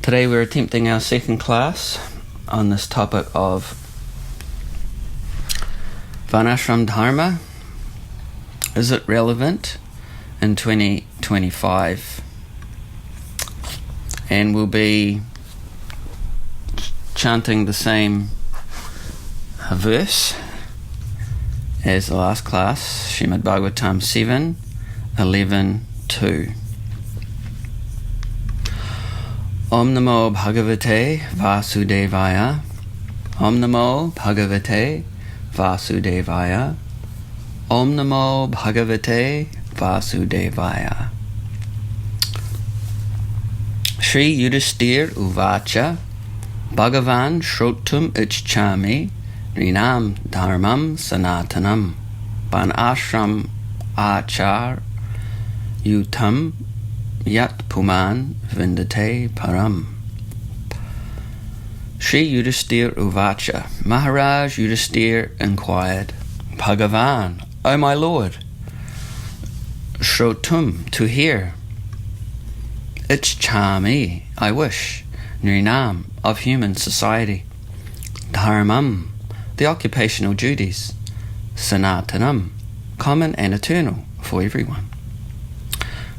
Today we're attempting our second class on this topic of Varnasrama Dharma. Is it relevant in 2025? And we'll be chanting the same verse as the last class, Srimad Bhagavatam 7:11-2. Om Namo Bhagavate Vasudevaya. Om Namo Bhagavate Vasudevaya. Om Namo Bhagavate Vasudevaya. Shri Yudhisthira Uvacha Bhagavan Shrotum Ichchami Rinam Dharmam Sanatanam Varnashram Achar Yutam Yat Puman Vindate Param. Shri Yudhisthira Uvacha. Maharaj Yudhisthira inquired, Bhagavan, O my Lord, Shrotum, to hear, Ichchami, I wish, Nrinam, of human society, Dharmam, the occupational duties, Sanatanam, common and eternal for everyone.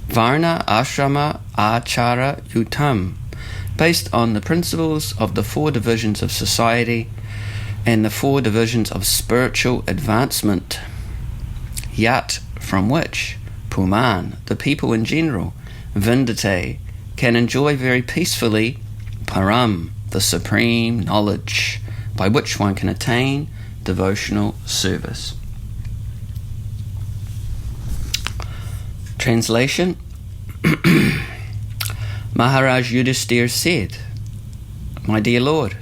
Varna Ashrama Achara Yutam, based on the principles of the 4 divisions of society and the 4 divisions of spiritual advancement, Yat, from which Puman, the people in general, Vindate, can enjoy very peacefully Param, the supreme knowledge, by which one can attain devotional service. Translation. Maharaj Yudhisthira said, My dear Lord,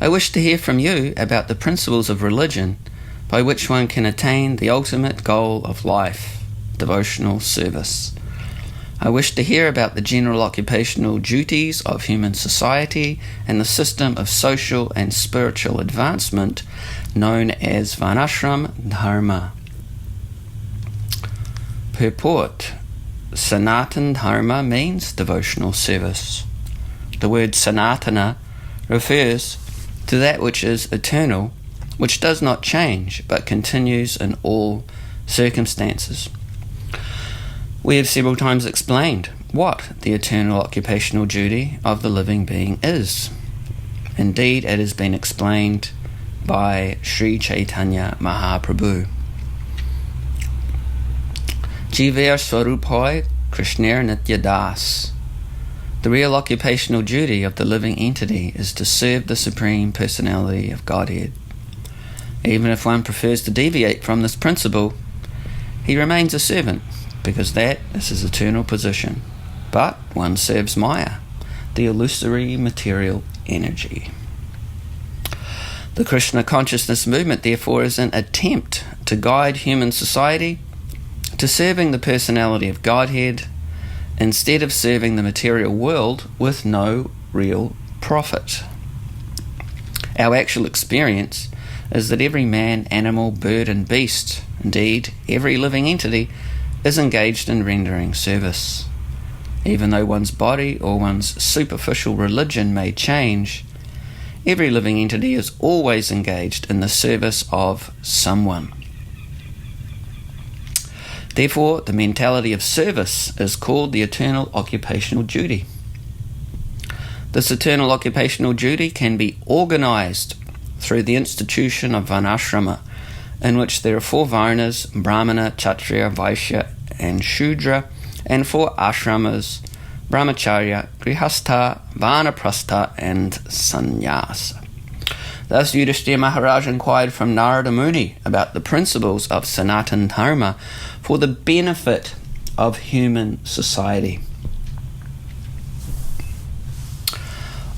I wish to hear from you about the principles of religion by which one can attain the ultimate goal of life, devotional service. I wish to hear about the general occupational duties of human society and the system of social and spiritual advancement known as Varnasrama Dharma. Purport. Sanatana Dharma means devotional service. The word Sanatana refers to that which is eternal, which does not change but continues in all circumstances. We have several times explained what the eternal occupational duty of the living being is. Indeed, it has been explained by Sri Chaitanya Mahaprabhu. Jiver Swarupai Krishner Nitya Das. The real occupational duty of the living entity is to serve the Supreme Personality of Godhead. Even if one prefers to deviate from this principle, he remains a servant, because that is his eternal position. But one serves Maya, the illusory material energy. The Krishna consciousness movement, therefore, is an attempt to guide human society to serving the personality of Godhead instead of serving the material world with no real profit. Our actual experience is that every man, animal, bird and beast, indeed every living entity, is engaged in rendering service. Even though one's body or one's superficial religion may change, every living entity is always engaged in the service of someone. Therefore, the mentality of service is called the eternal occupational duty. This eternal occupational duty can be organized through the institution of Varnasrama, in which there are 4 Varnas, Brahmana, Kshatriya, Vaishya, and Shudra, and 4 Ashramas, Brahmacharya, Grihastha, Vanaprastha, and Sannyasa. Thus Yudhisthira Maharaj inquired from Narada Muni about the principles of Sanatana Dharma for the benefit of human society.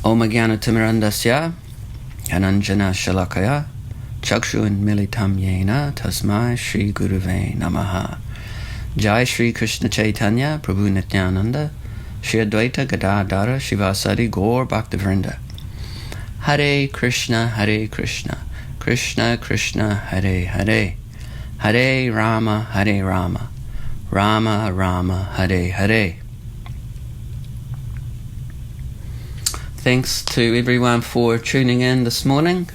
Om Jnana Timirandasya Ananjana Shalakaya Chakshun Militam Yena Tasmai Shri Guruve Namaha. Jai Shri Krishna Chaitanya Prabhu Nityananda Shri Advaita Gadadhara Shivasadi Gaur Bhaktivinoda. Hare Krishna, Krishna Krishna, Hare Hare, Hare Rama, Rama Rama, Hare Hare. Thanks to everyone for tuning in this morning.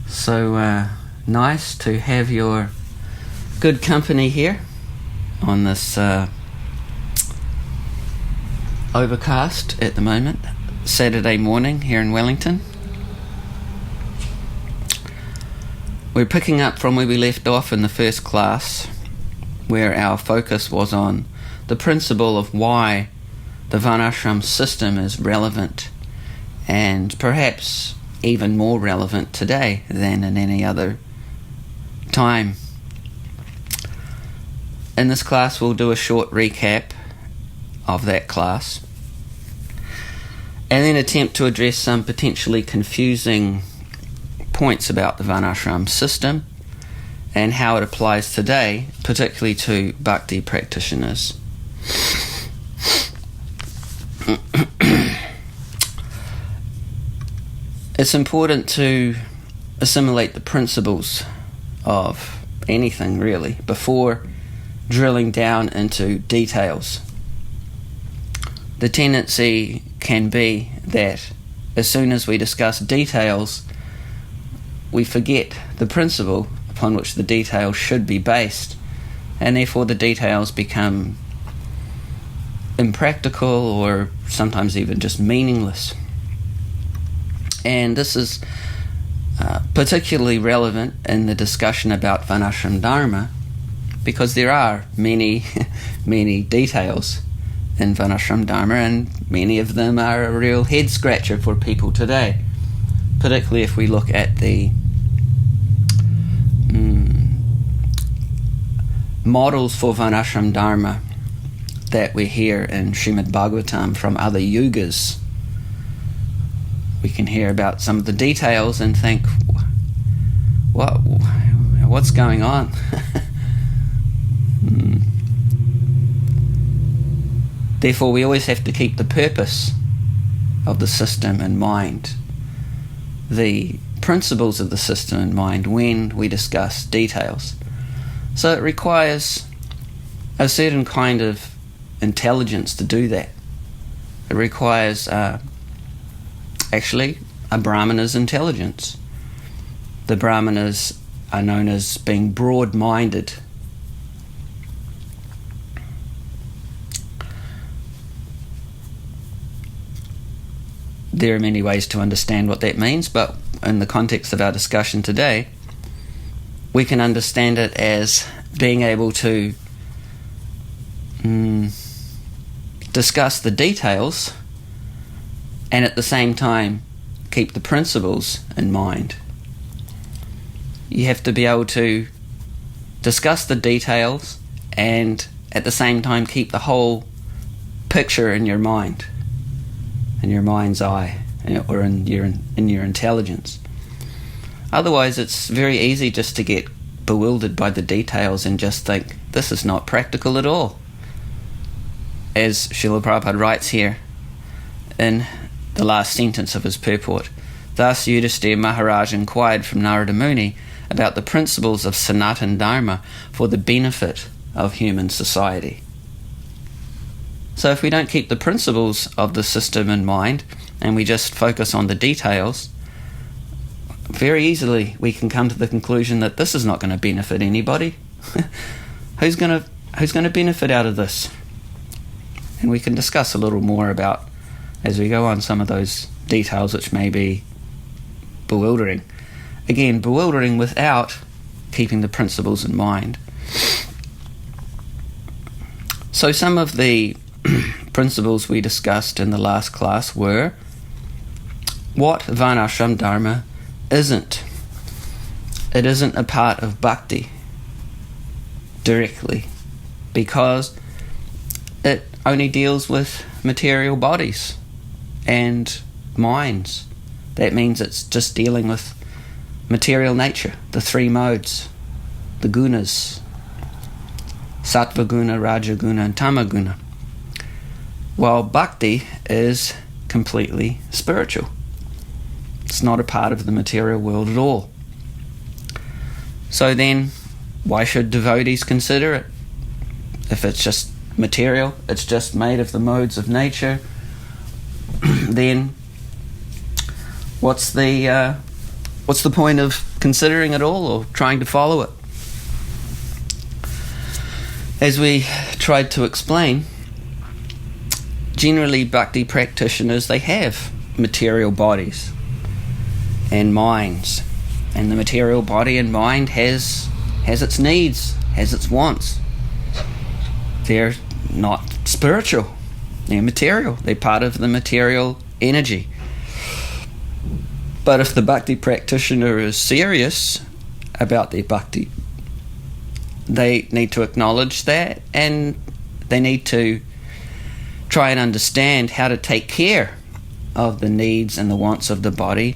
So nice to have your good company here on this overcast at the moment, Saturday morning here in Wellington. We're picking up from where we left off in the first class, where our focus was on the principle of why the Varnashram system is relevant, and perhaps even more relevant today than in any other time. In this class we'll do a short recap of that class, and then attempt to address some potentially confusing points about the Varnashram system and how it applies today, particularly to bhakti practitioners. It's important to assimilate the principles of anything really before drilling down into details. The tendency can be that as soon as we discuss details, we forget the principle upon which the details should be based, and therefore the details become impractical or sometimes even just meaningless. And this is particularly relevant in the discussion about Varnasrama Dharma, because there are many, many details in Varnasrama Dharma, and many of them are a real head scratcher for people today, particularly if we look at the models for Varnasrama Dharma that we hear in Srimad Bhagavatam from other yugas. We can hear about some of the details and think, what's going on? Therefore, we always have to keep the purpose of the system in mind, the principles of the system in mind when we discuss details. So it requires a certain kind of intelligence to do that. It requires actually a Brahmana's intelligence. The Brahmanas are known as being broad-minded. There are many ways to understand what that means, but in the context of our discussion today, we can understand it as being able to discuss the details and at the same time keep the principles in mind. You have to be able to discuss the details and at the same time keep the whole picture in your mind, in your mind's eye, or in your intelligence. Otherwise it's very easy just to get bewildered by the details and just think, this is not practical at all. As Srila Prabhupada writes here in the last sentence of his purport, thus Yudhisthira Maharaj inquired from Narada Muni about the principles of Sanatana Dharma for the benefit of human society. So if we don't keep the principles of the system in mind and we just focus on the details, very easily we can come to the conclusion that this is not going to benefit anybody. Who's going to benefit out of this? And we can discuss a little more about, as we go on, some of those details which may be bewildering. Again, bewildering without keeping the principles in mind. So some of the principles we discussed in the last class were what Varnasrama Dharma isn't. It isn't a part of bhakti directly, because it only deals with material bodies and minds. That means it's just dealing with material nature, the three modes, the gunas, sattva guna, raja guna, and tama guna. While bhakti is completely spiritual. It's not a part of the material world at all. So then, why should devotees consider it? If it's just material, it's just made of the modes of nature, then what's the point of considering it all or trying to follow it? As we tried to explain, generally bhakti practitioners, they have material bodies and minds, and the material body and mind has its needs, has its wants. They're not spiritual, they're material, they're part of the material energy. But if the bhakti practitioner is serious about their bhakti, they need to acknowledge that, and they need to try and understand how to take care of the needs and the wants of the body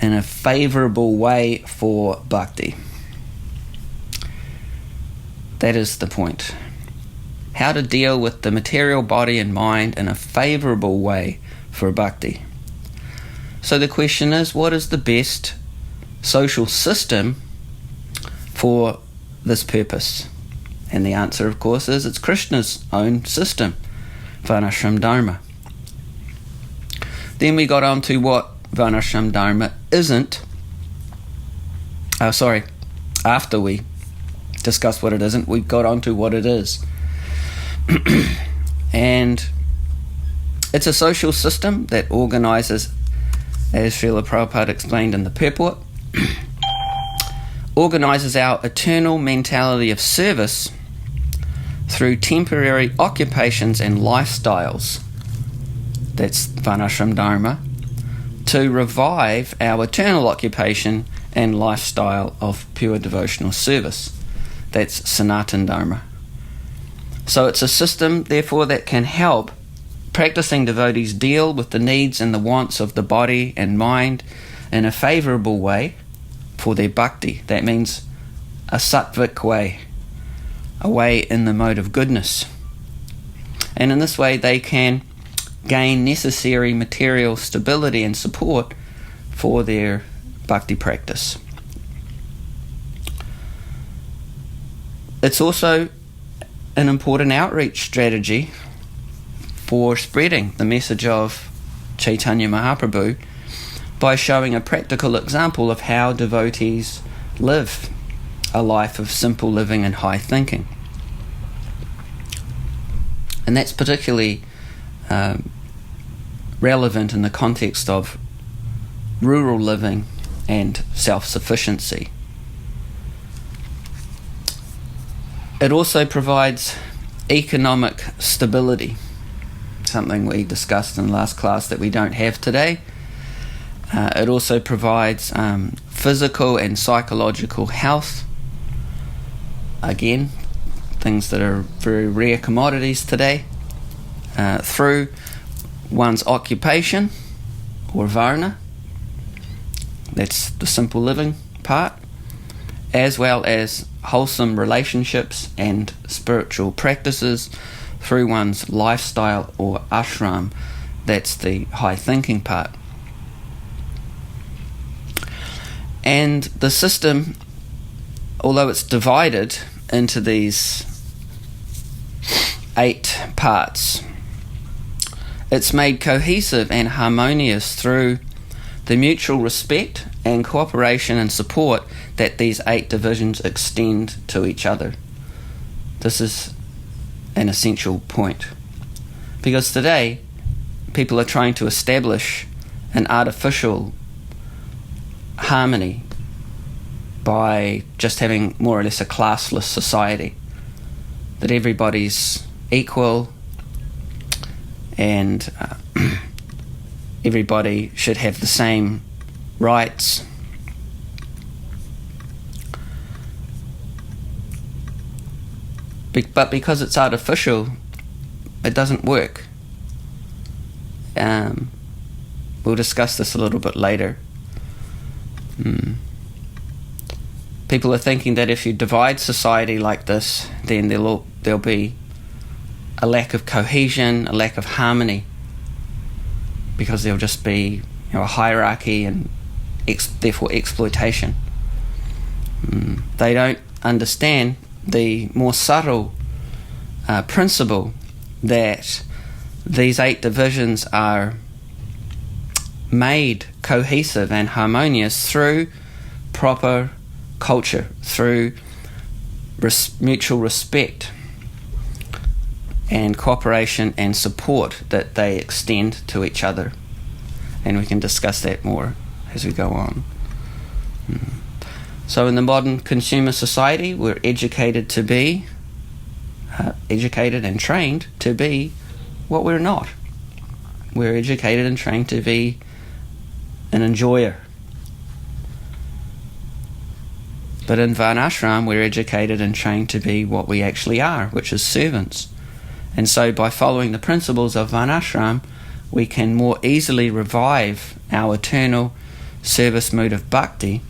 in a favourable way for bhakti. That is the point. How to deal with the material body and mind in a favourable way for bhakti. So the question is, what is the best social system for this purpose? And the answer, of course, is it's Krishna's own system, Varnasrama Dharma. Then we got on to what Varnasrama Dharma isn't. After we discussed what it isn't, we got on to what it is. And it's a social system that organises, as Srila Prabhupada explained in the purport, organises our eternal mentality of service through temporary occupations and lifestyles. That's Varnasrama Dharma, to revive our eternal occupation and lifestyle of pure devotional service. That's Sanatana Dharma. So it's a system, therefore, that can help practicing devotees deal with the needs and the wants of the body and mind in a favourable way for their bhakti. That means a sattvic way, a way in the mode of goodness. And in this way they can gain necessary material stability and support for their bhakti practice. It's also an important outreach strategy for spreading the message of Chaitanya Mahaprabhu by showing a practical example of how devotees live a life of simple living and high thinking. And that's particularly relevant in the context of rural living and self-sufficiency. It also provides economic stability, something we discussed in last class that we don't have today. It also provides physical and psychological health. Again, things that are very rare commodities today, through one's occupation or varna, that's the simple living part, as well as wholesome relationships and spiritual practices through one's lifestyle or ashram, that's the high thinking part. And the system, although it's divided into these 8 parts, it's made cohesive and harmonious through the mutual respect and cooperation and support that these 8 divisions extend to each other. This is an essential point, because today people are trying to establish an artificial harmony by just having more or less a classless society, that everybody's equal and everybody should have the same rights. But because it's artificial, it doesn't work. We'll discuss this a little bit later. People are thinking that if you divide society like this, then there'll be a lack of cohesion, a lack of harmony, because there'll just be a hierarchy and therefore exploitation. They don't understand the more subtle principle that these 8 divisions are made cohesive and harmonious through proper culture, through mutual respect and cooperation and support that they extend to each other. And we can discuss that more as we go on. So in the modern consumer society, we're educated and trained to be what we're not. We're educated and trained to be an enjoyer. But in Varnashram, we're educated and trained to be what we actually are, which is servants. And so by following the principles of Varnashram, we can more easily revive our eternal service mood of bhakti,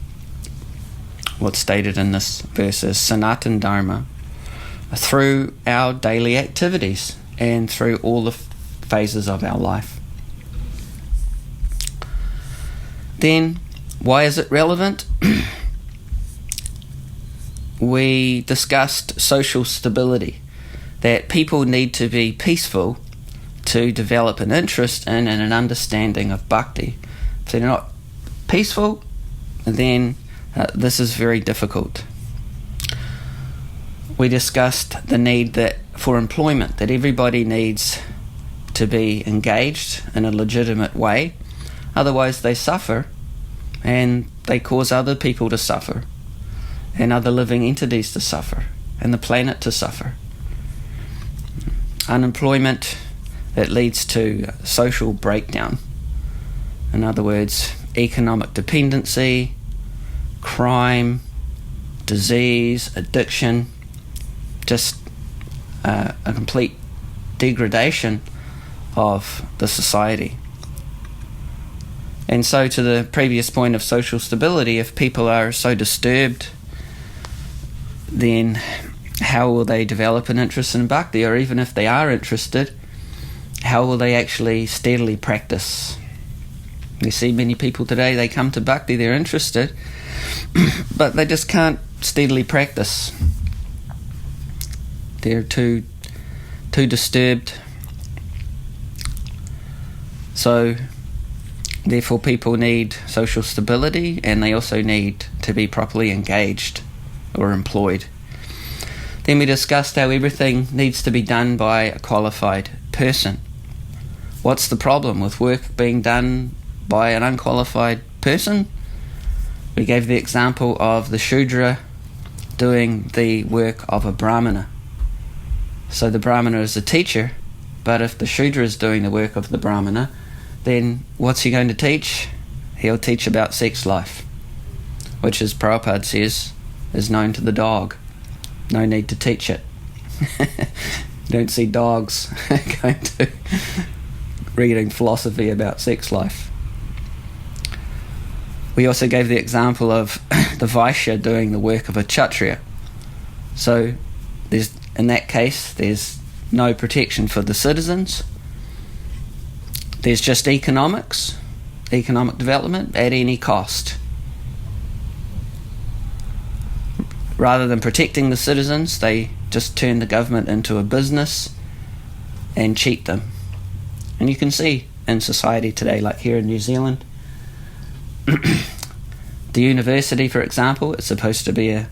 what's stated in this verse is Sanatan Dharma, through our daily activities and through all the phases of our life. Then, why is it relevant? We discussed social stability, that people need to be peaceful to develop an interest in and an understanding of bhakti. If they're not peaceful, then this is very difficult. We discussed the need for employment, that everybody needs to be engaged in a legitimate way, otherwise they suffer and they cause other people to suffer and other living entities to suffer and the planet to suffer. Unemployment, it leads to social breakdown. In other words, economic dependency, crime, disease, addiction, just a complete degradation of the society. And so to the previous point of social stability, if people are so disturbed, then how will they develop an interest in bhakti? Or even if they are interested, how will they actually steadily practice? We see many people today, they come to bhakti, they're interested, but they just can't steadily practice. They're too disturbed. So therefore people need social stability, and they also need to be properly engaged or employed. Then we discussed how everything needs to be done by a qualified person. What's the problem with work being done by an unqualified person? We gave the example of the Shudra doing the work of a Brahmana. So the Brahmana is a teacher, but if the Shudra is doing the work of the Brahmana, then what's he going to teach? He'll teach about sex life, which, as Prabhupada says, is known to the dog. No need to teach it. You don't see dogs going to reading philosophy about sex life. We also gave the example of the Vaishya doing the work of a Kshatriya. So in that case, there's no protection for the citizens. There's just economic development at any cost. Rather than protecting the citizens, they just turn the government into a business and cheat them. And you can see in society today, like here in New Zealand, the university, for example, is supposed to be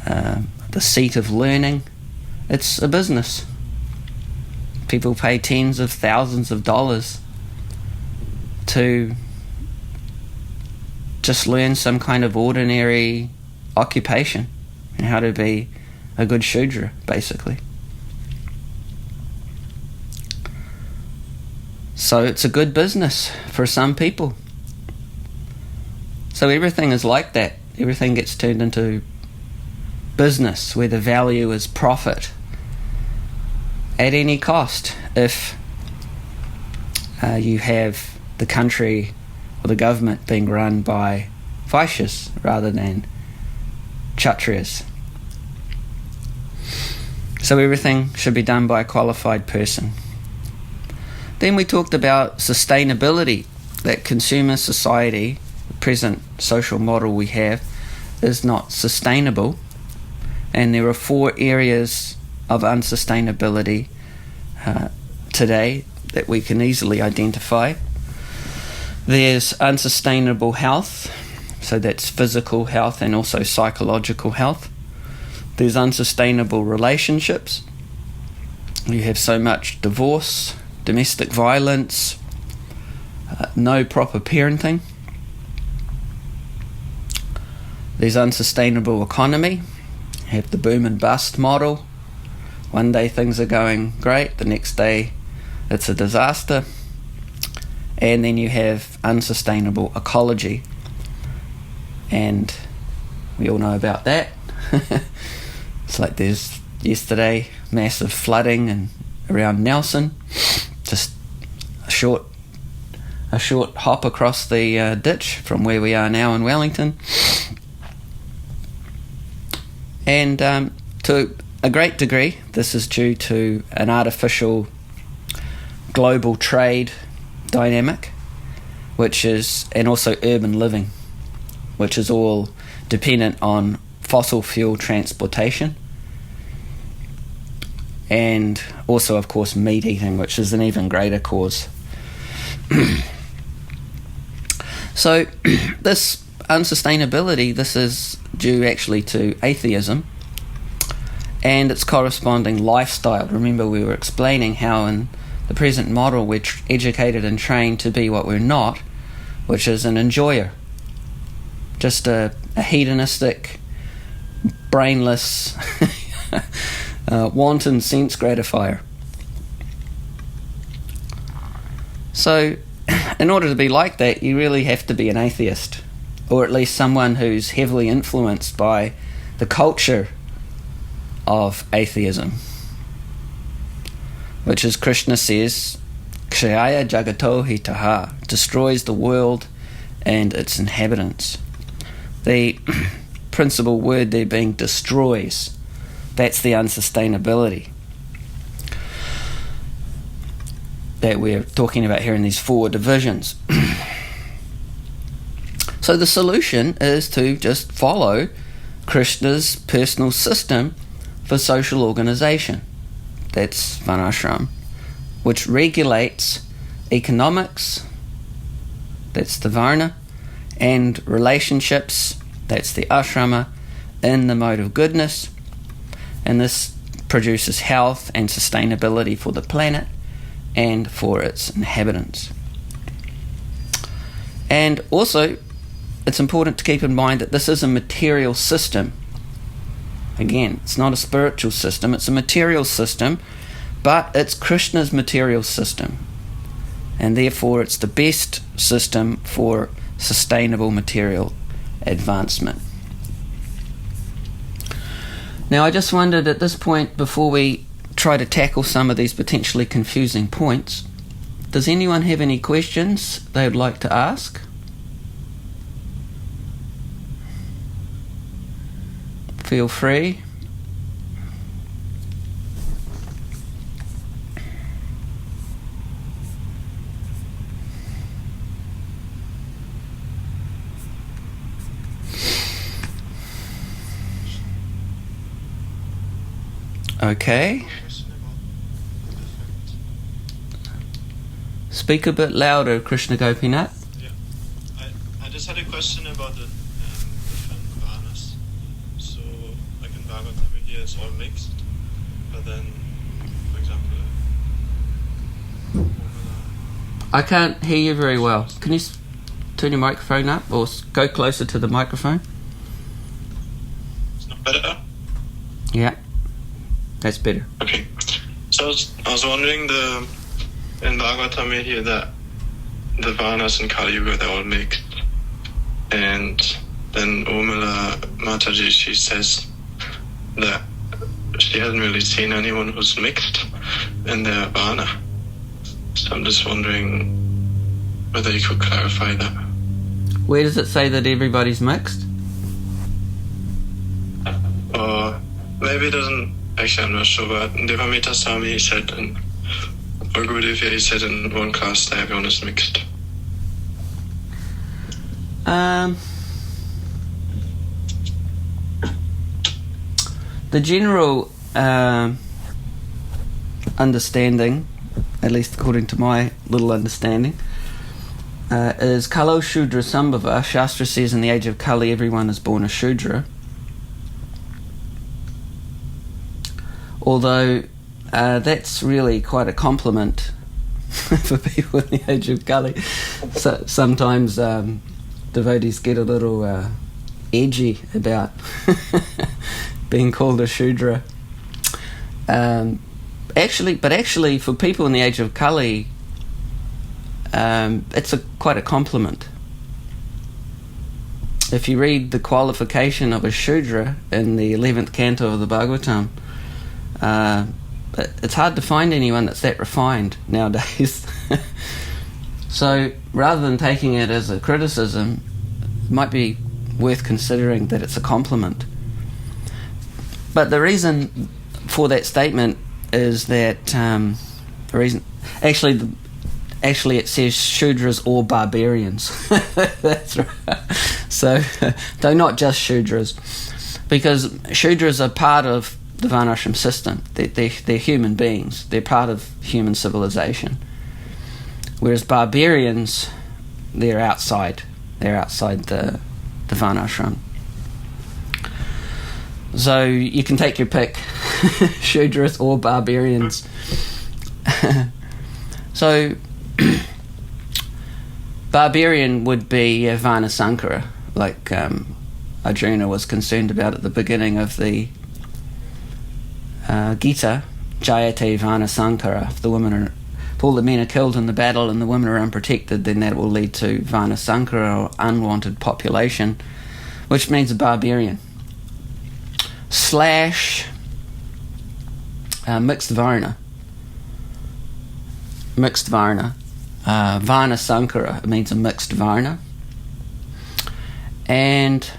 the seat of learning. It's a business. People pay tens of thousands of dollars to just learn some kind of ordinary occupation and how to be a good Shudra, basically. So it's a good business for some people. So everything is like that. Everything gets turned into business where the value is profit at any cost. If you have the country or the government being run by Vaishyas rather than Kshatriyas. So everything should be done by a qualified person. Then we talked about sustainability, that consumer society, the present social model we have, is not sustainable. And there are 4 areas of unsustainability today that we can easily identify. There's unsustainable health, so that's physical health and also psychological health. There's unsustainable relationships. You have so much divorce, domestic violence, no proper parenting. There's unsustainable economy. You have the boom and bust model. One day things are going great, the next day it's a disaster. And then you have unsustainable ecology. And we all know about that. It's like there's yesterday massive flooding and around Nelson. Just a short hop across the ditch from where we are now in Wellington. And to a great degree, this is due to an artificial global trade dynamic, and also urban living, which is all dependent on fossil fuel transportation, and also, of course, meat eating, which is an even greater cause. So this unsustainability, this is due actually to atheism and its corresponding lifestyle. Remember, we were explaining how in the present model we're educated and trained to be what we're not, which is an enjoyer, just a hedonistic, brainless, wanton sense gratifier. So in order to be like that, you really have to be an atheist, or at least someone who's heavily influenced by the culture of atheism, which, as Krishna says, Kshaya Jagato Hitaha, destroys the world and its inhabitants. The principal word there being destroys. That's the unsustainability that we're talking about here in these four divisions. So the solution is to just follow Krishna's personal system for social organization. That's Varnashram, which regulates economics, that's the Varna, and relationships, that's the Ashrama, in the mode of goodness. And this produces health and sustainability for the planet and for its inhabitants. And also, it's important to keep in mind that this is a material system. Again, it's not a spiritual system, it's a material system, but it's Krishna's material system. And therefore it's the best system for sustainable material advancement. Now, I just wondered at this point, before we try to tackle some of these potentially confusing points, does anyone have any questions they would like to ask? Feel free. Okay. Speak a bit louder, Krishna Gopinath. Yeah. I just had a question about the different varnas. So, like in Bhagavatam here, it's all mixed. But then, for example, I can't hear you very well. Can you turn your microphone up or go closer to the microphone? It's not better? Yeah. That's better. Okay. So I was wondering, in Bhagavatam here that the Varnas in Kali Yuga, they're all mixed. And then Urmila Mataji, she says that she hasn't really seen anyone who's mixed in their Varna. So I'm just wondering whether you could clarify that. Where does it say that everybody's mixed? Or maybe it doesn't. Actually, I'm not sure, but Devamita Swami, he said, or Gurudevya, he said in one class that everyone is mixed. The general understanding, at least according to my little understanding, is Kalo Shudra Sambhava. Shastra says in the age of Kali everyone is born a Shudra. Although that's really quite a compliment for people in the age of Kali. So, sometimes devotees get a little edgy about being called a Shudra. Actually, for people in the age of Kali, it's quite a compliment. If you read the qualification of a Shudra in the 11th canto of the Bhagavatam, it's hard to find anyone that's that refined nowadays. So rather than taking it as a criticism, it might be worth considering that it's a compliment. But the reason for that statement is that actually it says Shudras or barbarians. That's right. So they're not just Shudras, because Shudras are part of the Varnashram system. They're human beings. They're part of human civilization. Whereas barbarians, they're outside. They're outside the Varnashram. So you can take your pick, Shudras or barbarians. So barbarian would be Varnasankara, like Arjuna was concerned about at the beginning of the Gita, Jayate Varnasankara. If all the men are killed in the battle and the women are unprotected, then that will lead to Varnasankara, or unwanted population, which means a barbarian. / mixed Varna. Mixed Varna. Varnasankara means a mixed Varna. And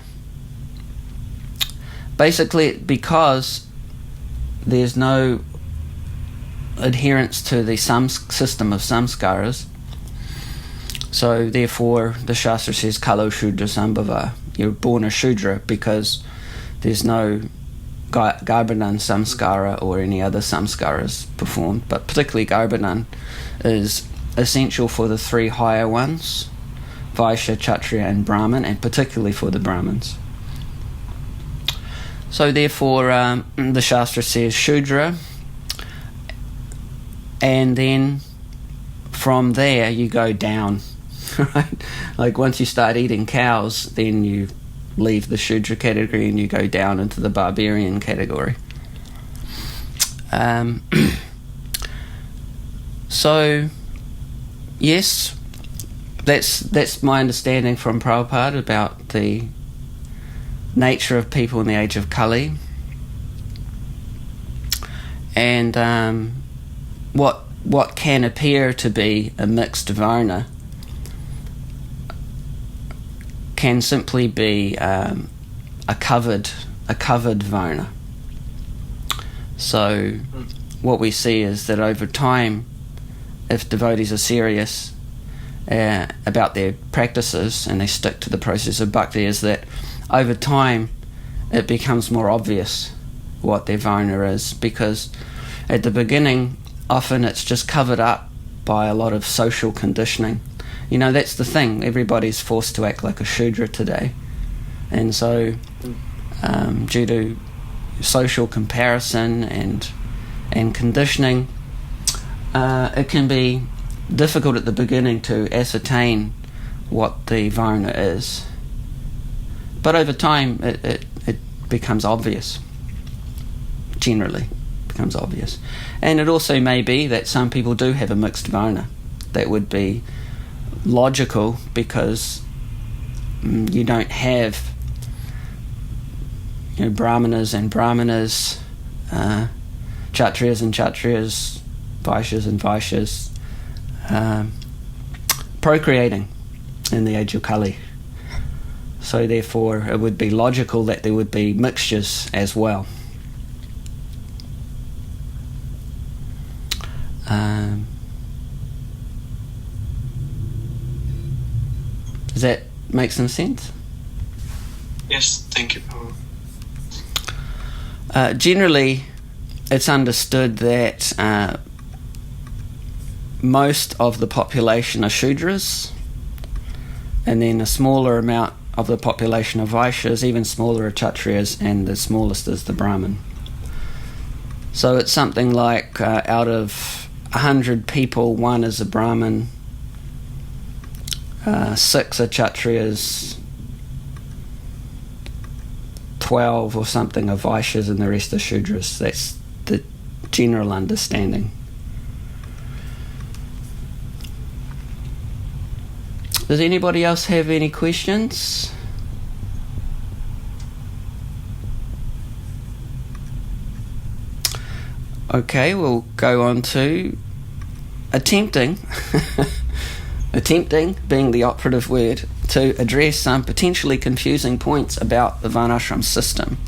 basically, because there's no adherence to the system of samskaras, so therefore the Shastra says Kalo Shudra Sambhava. You're born a Shudra because there's no Garbhanan samskara or any other samskaras performed, but particularly Garbhanan is essential for the three higher ones, Vaishya, Kshatriya and Brahman, and particularly for the Brahmins. So therefore the Shastra says Shudra, and then from there you go down, right? Like once you start eating cows, then you leave the Shudra category and you go down into the barbarian category. So yes, that's my understanding from Prabhupada about the nature of people in the age of Kali, and what can appear to be a mixed Varna can simply be a covered Varna. So what we see is that over time, if devotees are serious about their practices and they stick to the process of bhakti, is that over time it becomes more obvious what their Varna is, because at the beginning often it's just covered up by a lot of social conditioning. You know, that's the thing, everybody's forced to act like a Shudra today, and so due to social comparison and conditioning, it can be difficult at the beginning to ascertain what the Varna is, but over time it becomes obvious. Generally becomes obvious. And it also may be that some people do have a mixed Varna. That would be logical, because you don't have Brahmanas and Brahmanas, Kshatriyas and Kshatriyas, Vaishyas and Vaishyas procreating in the age of Kali. So therefore it would be logical that there would be mixtures as well. Does that make some sense? Yes, thank you, Paul. Generally, it's understood that most of the population are Shudras, and then a smaller amount of the population are Vaishyas, even smaller are Kshatriyas, and the smallest is the Brahmin. So it's something like out of 100 people, 1 is a Brahmin, 6 are Kshatriyas, 12 or something are Vaishyas, and the rest are Shudras. That's the general understanding. Does anybody else have any questions? Okay, we'll go on to attempting being the operative word, to address some potentially confusing points about the Varnashram system.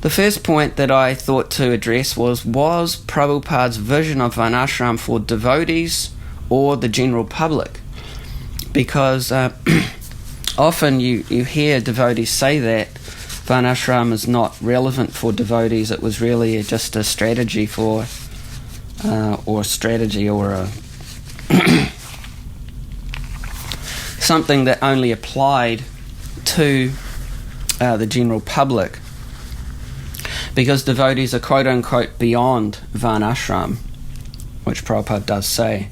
The first point that I thought to address was Prabhupada's vision of Varnashram for devotees or the general public? Because often you hear devotees say that Varnashram is not relevant for devotees. It was really just a strategy for, something that only applied to the general public, because devotees are quote-unquote beyond Varnashram, which Prabhupada does say.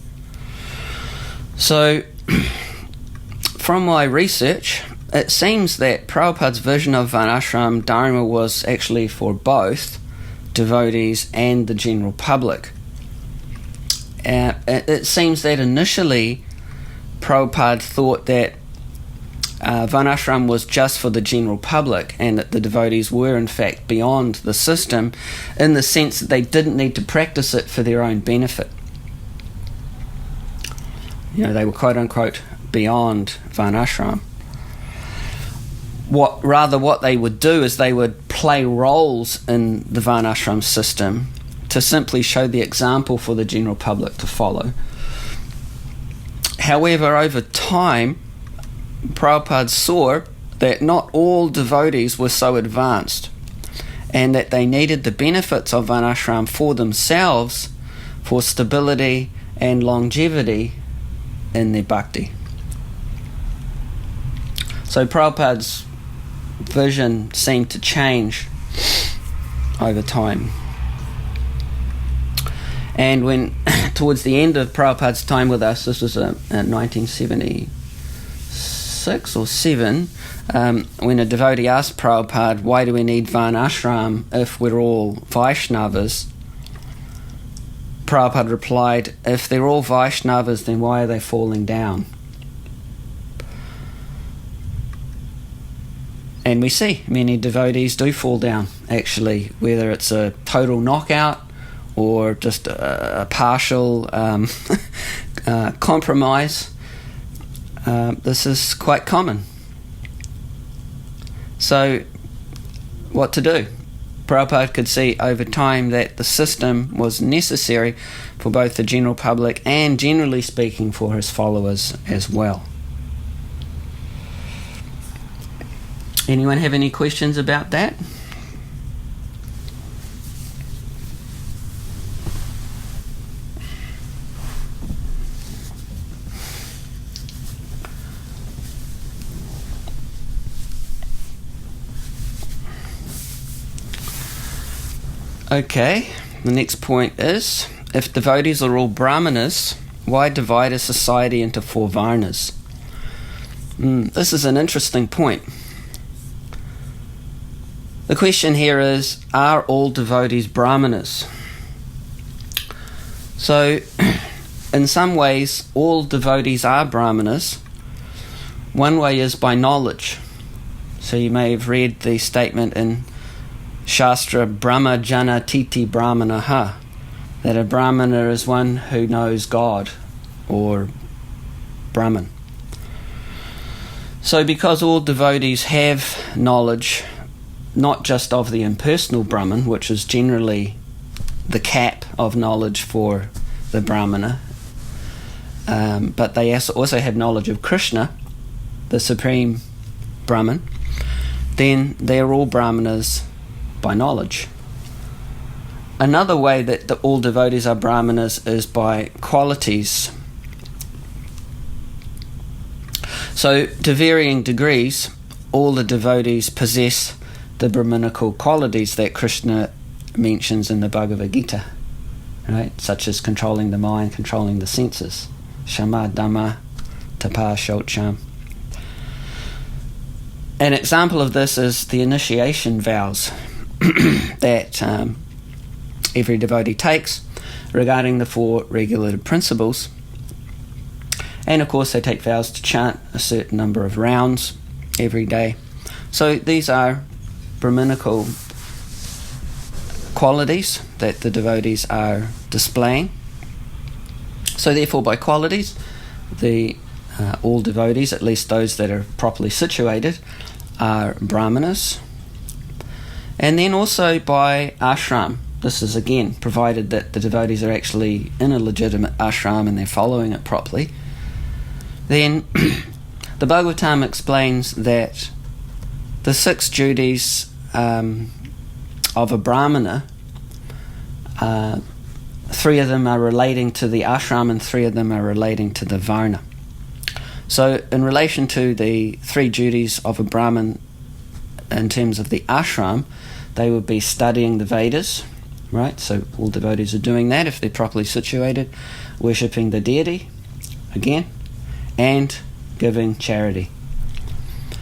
So, from my research, it seems that Prabhupada's vision of Varnashram Dharma was actually for both devotees and the general public. It seems that initially Prabhupada thought that Varnashram was just for the general public, and that the devotees were in fact beyond the system, in the sense that they didn't need to practice it for their own benefit. You know, they were quote-unquote beyond Varnashram. What they would do is they would play roles in the Varnashram system to simply show the example for the general public to follow. However, over time, Prabhupada saw that not all devotees were so advanced, and that they needed the benefits of Varnashram for themselves, for stability and longevity in their bhakti. So Prabhupada's vision seemed to change over time. And when, towards the end of Prabhupada's time with us, this was in 1976 or 7, when a devotee asked Prabhupada, why do we need Varnashram if we're all Vaishnavas? Prabhupada replied, if they're all Vaishnavas, then why are they falling down? And we see many devotees do fall down, actually, whether it's a total knockout or just a partial compromise. This is quite common. So, what to do? Prabhupada could see over time that the system was necessary for both the general public and, generally speaking, for his followers as well. Anyone have any questions about that? Okay, the next point is, if devotees are all brahmanas, why divide a society into 4 varnas? This is an interesting point. The question here is, are all devotees brahmanas? So, in some ways, all devotees are brahmanas. One way is by knowledge. So you may have read the statement in Shastra, Brahma Jana Titi Brahmanaha, that a brahmana is one who knows God, or Brahman. So because all devotees have knowledge, not just of the impersonal Brahman, which is generally the cap of knowledge for the brahmana, but they also have knowledge of Krishna, the supreme Brahman, then they're all brahmanas by knowledge. Another way that all devotees are brahmanas is by qualities. So, to varying degrees, all the devotees possess the Brahminical qualities that Krishna mentions in the Bhagavad Gita, right? Such as controlling the mind, controlling the senses. Shama, Dhamma, Tapa, Shaucham. An example of this is the initiation vows that every devotee takes regarding the 4 regulative principles. And of course they take vows to chant a certain number of rounds every day. So these are Brahminical qualities that the devotees are displaying. So therefore, by qualities, all devotees, at least those that are properly situated, are brahmanas. And then also by ashram. This is again provided that the devotees are actually in a legitimate ashram and they're following it properly. Then the Bhagavatam explains that the 6 duties of a brahmana, 3 of them are relating to the ashram and 3 of them are relating to the varna. So in relation to the 3 duties of a brahmin in terms of the ashram, they would be studying the Vedas, right? So all devotees are doing that if they're properly situated, worshipping the deity, again, and giving charity.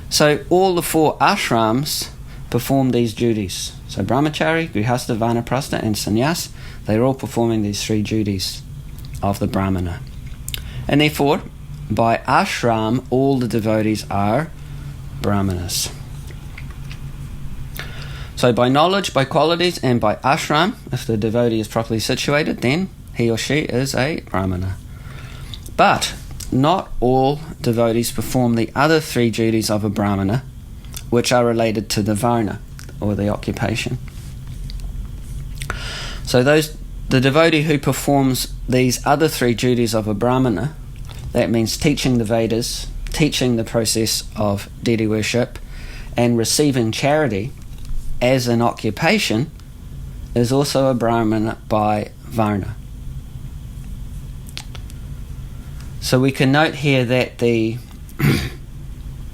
So all the 4 ashrams perform these duties. So brahmachari, grihastha, vanaprastha and sannyas, they're all performing these 3 duties of the brahmana. And therefore, by ashram, all the devotees are brahmanas. So by knowledge, by qualities, and by ashram, if the devotee is properly situated, then he or she is a brahmana. But not all devotees perform the other 3 duties of a brahmana, which are related to the varna, or the occupation. So the devotee who performs these other 3 duties of a brahmana, that means teaching the Vedas, teaching the process of deity worship, and receiving charity as an occupation, is also a brahmana by varna. So we can note here that the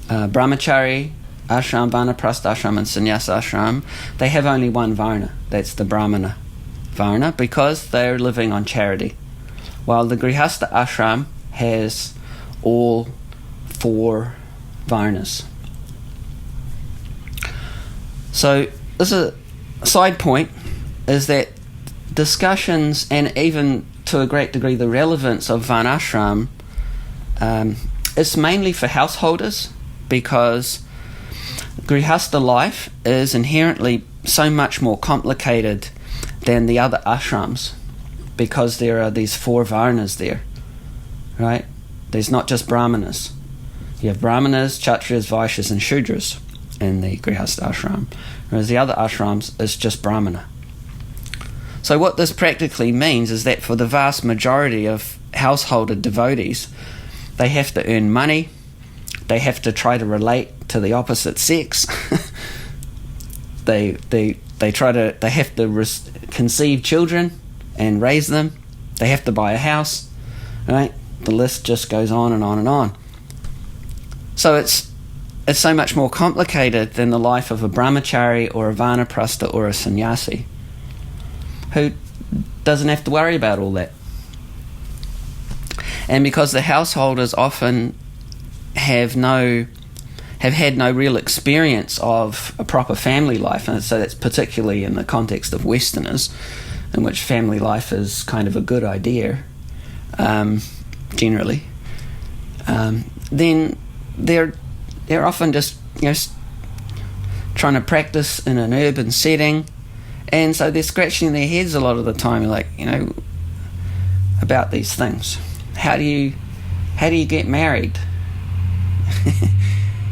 brahmachari, ashram, vanaprastha ashram and sannyas ashram, they have only one varna, that's the brahmana varna, because they're living on charity, while the grihastha ashram has all 4 varnas. So this is a side point, is that discussions and even to a great degree the relevance of varnashram is mainly for householders, because grihastha life is inherently so much more complicated than the other ashrams, because there are these 4 varnas there, right? There's not just brahmanas. You have brahmanas, kshatriyas, vaishyas and shudras in the grihastha ashram, whereas the other ashrams is just brahmana. So what this practically means is that for the vast majority of householder devotees, they have to earn money, they have to try to relate to the opposite sex, they have to conceive children and raise them, they have to buy a house, right? The list just goes on and on and on. So it's so much more complicated than the life of a brahmachari or a vanaprastha or a sannyasi, who doesn't have to worry about all that. And because the householders often have had no real experience of a proper family life, and so that's particularly in the context of Westerners, in which family life is kind of a good idea, generally, then they're often just trying to practice in an urban setting, and so they're scratching their heads a lot of the time, like, about these things. How do you get married?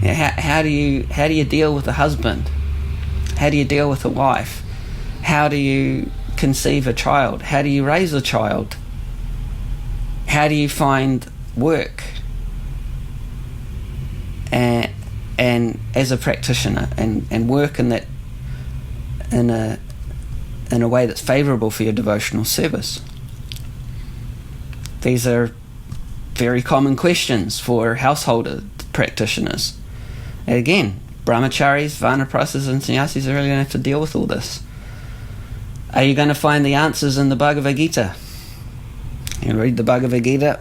How do you deal with a husband? How do you deal with a wife? How do you conceive a child? How do you raise a child? How do you find work? And as a practitioner, and work in a way that's favourable for your devotional service. These are very common questions for householders practitioners. And again, brahmacharis, vanaprasthas and sannyasis are really going to have to deal with all this. Are you going to find the answers in the Bhagavad Gita? You read the Bhagavad Gita,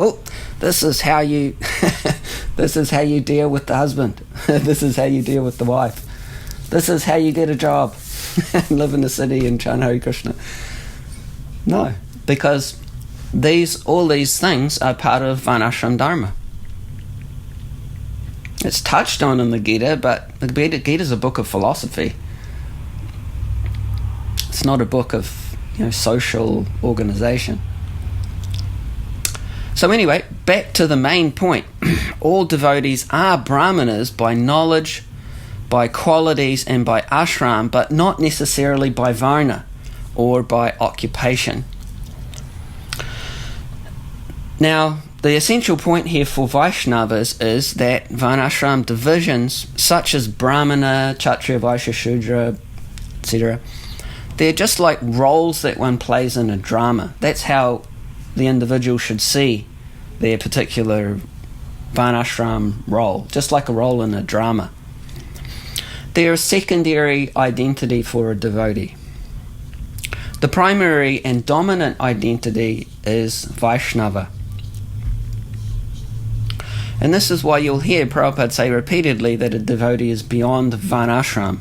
this is how you this is how you deal with the husband. This is how you deal with the wife. This is how you get a job and live in the city and chant Hare Krishna. No, because all these things are part of Varnasrama Dharma. It's touched on in the Gita, but the Gita is a book of philosophy. It's not a book of social organization. So anyway, back to the main point. All devotees are brahmanas by knowledge, by qualities and by ashram, but not necessarily by varna or by occupation. Now, the essential point here for Vaishnavas is that Varnashram divisions, such as Brahmana, Kshatriya, Vaishya, Shudra, etc., they're just like roles that one plays in a drama. That's how the individual should see their particular Varnashram role, just like a role in a drama. They're a secondary identity for a devotee. The primary and dominant identity is Vaishnava. And this is why you'll hear Prabhupada say repeatedly that a devotee is beyond Varnashram,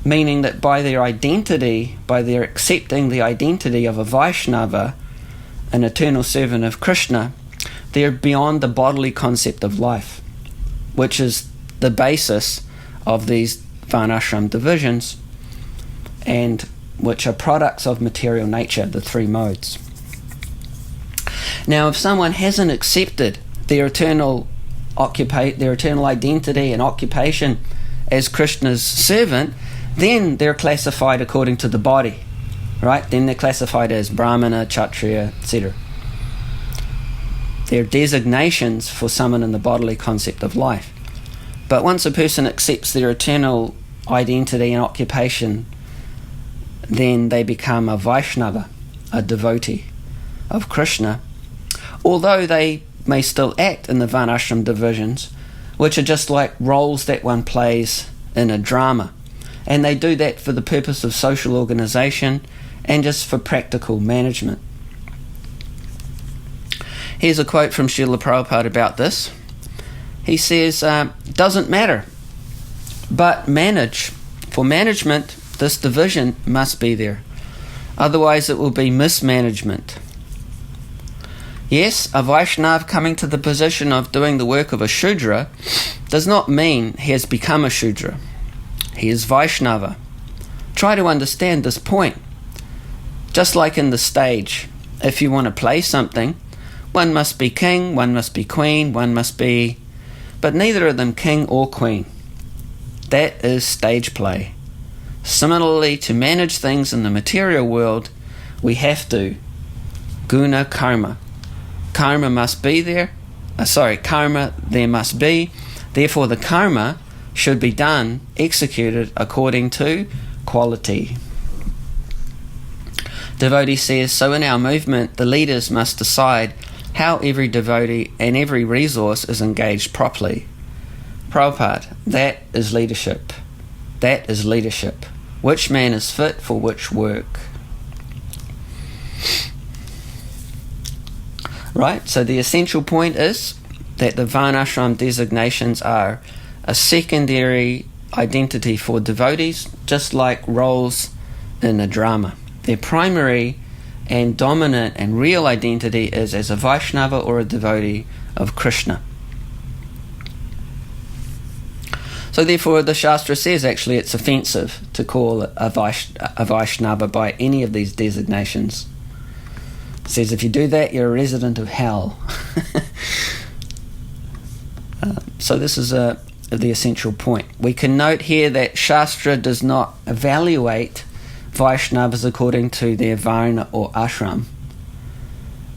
meaning that by their identity, by their accepting the identity of a Vaishnava, an eternal servant of Krishna, they're beyond the bodily concept of life, which is the basis of these Varnashram divisions, and which are products of material nature, the three modes. Now, if someone hasn't accepted their eternal identity and occupation as Krishna's servant, then they're classified according to the body, right? Then they're classified as Brahmana, Kshatriya, etc. They're designations for someone in the bodily concept of life. But once a person accepts their eternal identity and occupation, then they become a Vaishnava, a devotee of Krishna, although they may still act in the Varnashram divisions, which are just like roles that one plays in a drama. And they do that for the purpose of social organization and just for practical management. Here's a quote from Srila Prabhupada about this. He says, doesn't matter, but manage. For management, this division must be there. Otherwise it will be mismanagement. Yes, a Vaishnava coming to the position of doing the work of a Shudra does not mean he has become a Shudra. He is Vaishnava. Try to understand this point. Just like in the stage, if you want to play something, one must be king, one must be queen, but neither of them king or queen. That is stage play. Similarly, to manage things in the material world, we have to guna karma. Karma must be there. Karma there must be. Therefore, the karma should be done, executed according to quality. Devotee says, so in our movement, the leaders must decide how every devotee and every resource is engaged properly. Prabhupada, that is leadership. That is leadership. Which man is fit for which work? Right, so the essential point is that the Varnashram designations are a secondary identity for devotees, just like roles in a drama. Their primary and dominant and real identity is as a Vaishnava or a devotee of Krishna. So therefore the Shastra says actually it's offensive to call a Vaishnava by any of these designations. It says if you do that, you're a resident of hell. So this is the essential point. We can note here that Shastra does not evaluate Vaishnavas according to their Varna or ashram.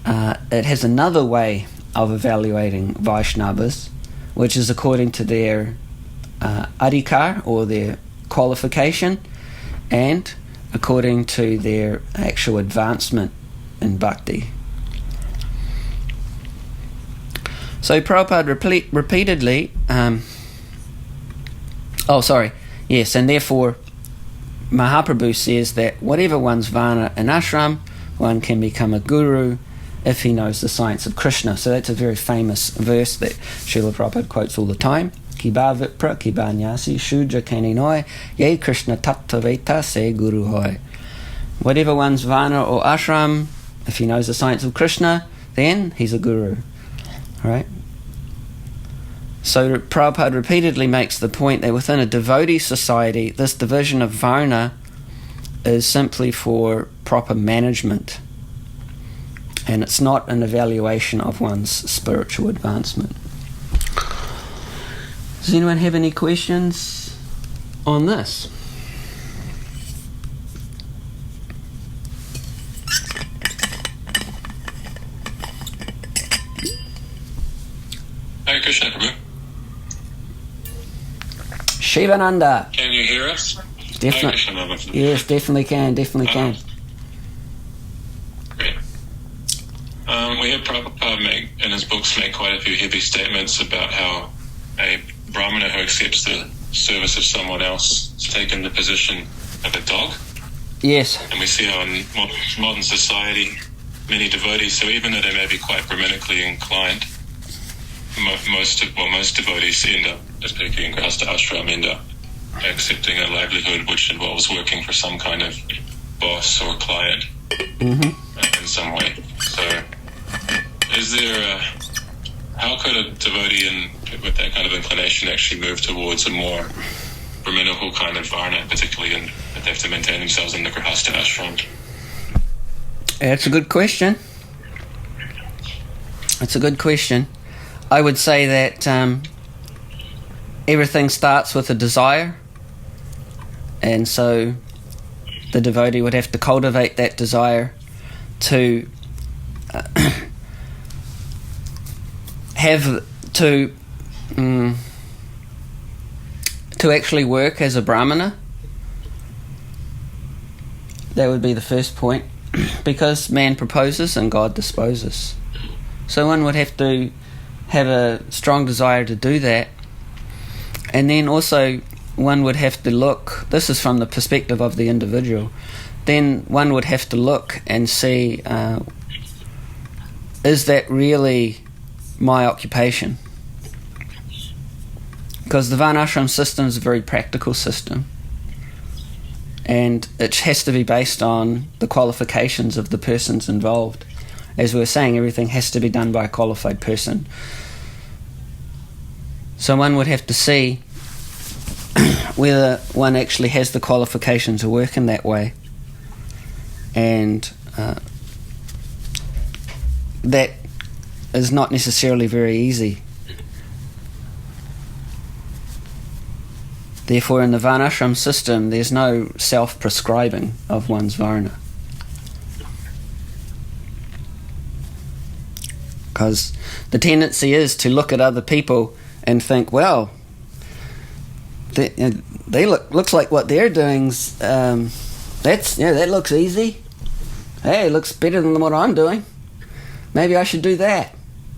It has another way of evaluating Vaishnavas, which is according to their adhikar or their qualification, and according to their actual advancement in bhakti. So Prabhupada repeatedly, and therefore Mahaprabhu says that whatever one's varna and ashram, one can become a guru if he knows the science of Krishna. So that's a very famous verse that Srila Prabhupada quotes all the time. Kiba vipra, kiba nyasi, shudra kaninoi, ye Krishna tattva se guru hoy. Whatever one's varna or ashram, if he knows the science of Krishna, then he's a guru. Right? So Prabhupada repeatedly makes the point that within a devotee society, this division of varna is simply for proper management, and it's not an evaluation of one's spiritual advancement. Does anyone have any questions on this? Hare Krishna, Prabhu. Shivananda. Can you hear us? Definitely. Yes, definitely can. Definitely can. Great. We have Prabhupada in his books make quite a few heavy statements about how a brahmana who accepts the service of someone else has taken the position of a dog. Yes. And we see how in modern society, many devotees, so even though they may be quite Brahmanically inclined, most devotees end up, especially in Grihastha ashram, end up accepting a livelihood which involves working for some kind of boss or client in some way. So, how could a devotee with that kind of inclination actually move towards a more Brahminical kind of varna, particularly if they have to maintain themselves in the Grihastha ashram? That's a good question. I would say that everything starts with a desire, and so the devotee would have to cultivate that desire to to actually work as a brahmana. That would be the first point, because man proposes and God disposes. So one would have to have a strong desire to do that. And then also one would have to look, this is from the perspective of the individual, then one would have to look and see, is that really my occupation? Because the Varnashram system is a very practical system, and it has to be based on the qualifications of the persons involved. As we were saying, everything has to be done by a qualified person. So one would have to see whether one actually has the qualification to work in that way. And that is not necessarily very easy. Therefore, in the Varnashram system, there's no self-prescribing of one's varna. Because the tendency is to look at other people and think, well, they looks like what they're doing's that looks easy. Hey, it looks better than what I'm doing. Maybe I should do that.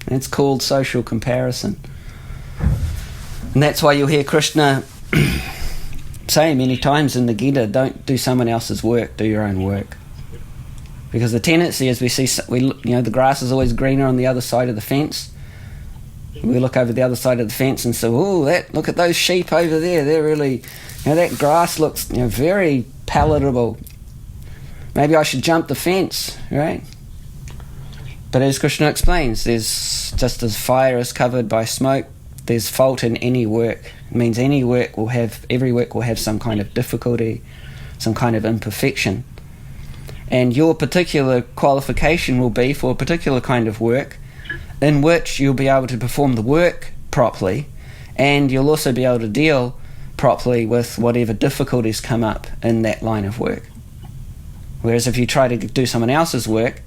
And it's called social comparison. And that's why you'll hear Krishna say many times in the Gita, don't do someone else's work, do your own work. Because the tendency is the grass is always greener on the other side of the fence. We look over the other side of the fence and say, look at those sheep over there. They're really, that grass looks, very palatable. Maybe I should jump the fence, right? But as Krishna explains, there's just as fire is covered by smoke, there's fault in any work. It means every work will have some kind of difficulty, some kind of imperfection. And your particular qualification will be for a particular kind of work in which you'll be able to perform the work properly, and you'll also be able to deal properly with whatever difficulties come up in that line of work. Whereas if you try to do someone else's work,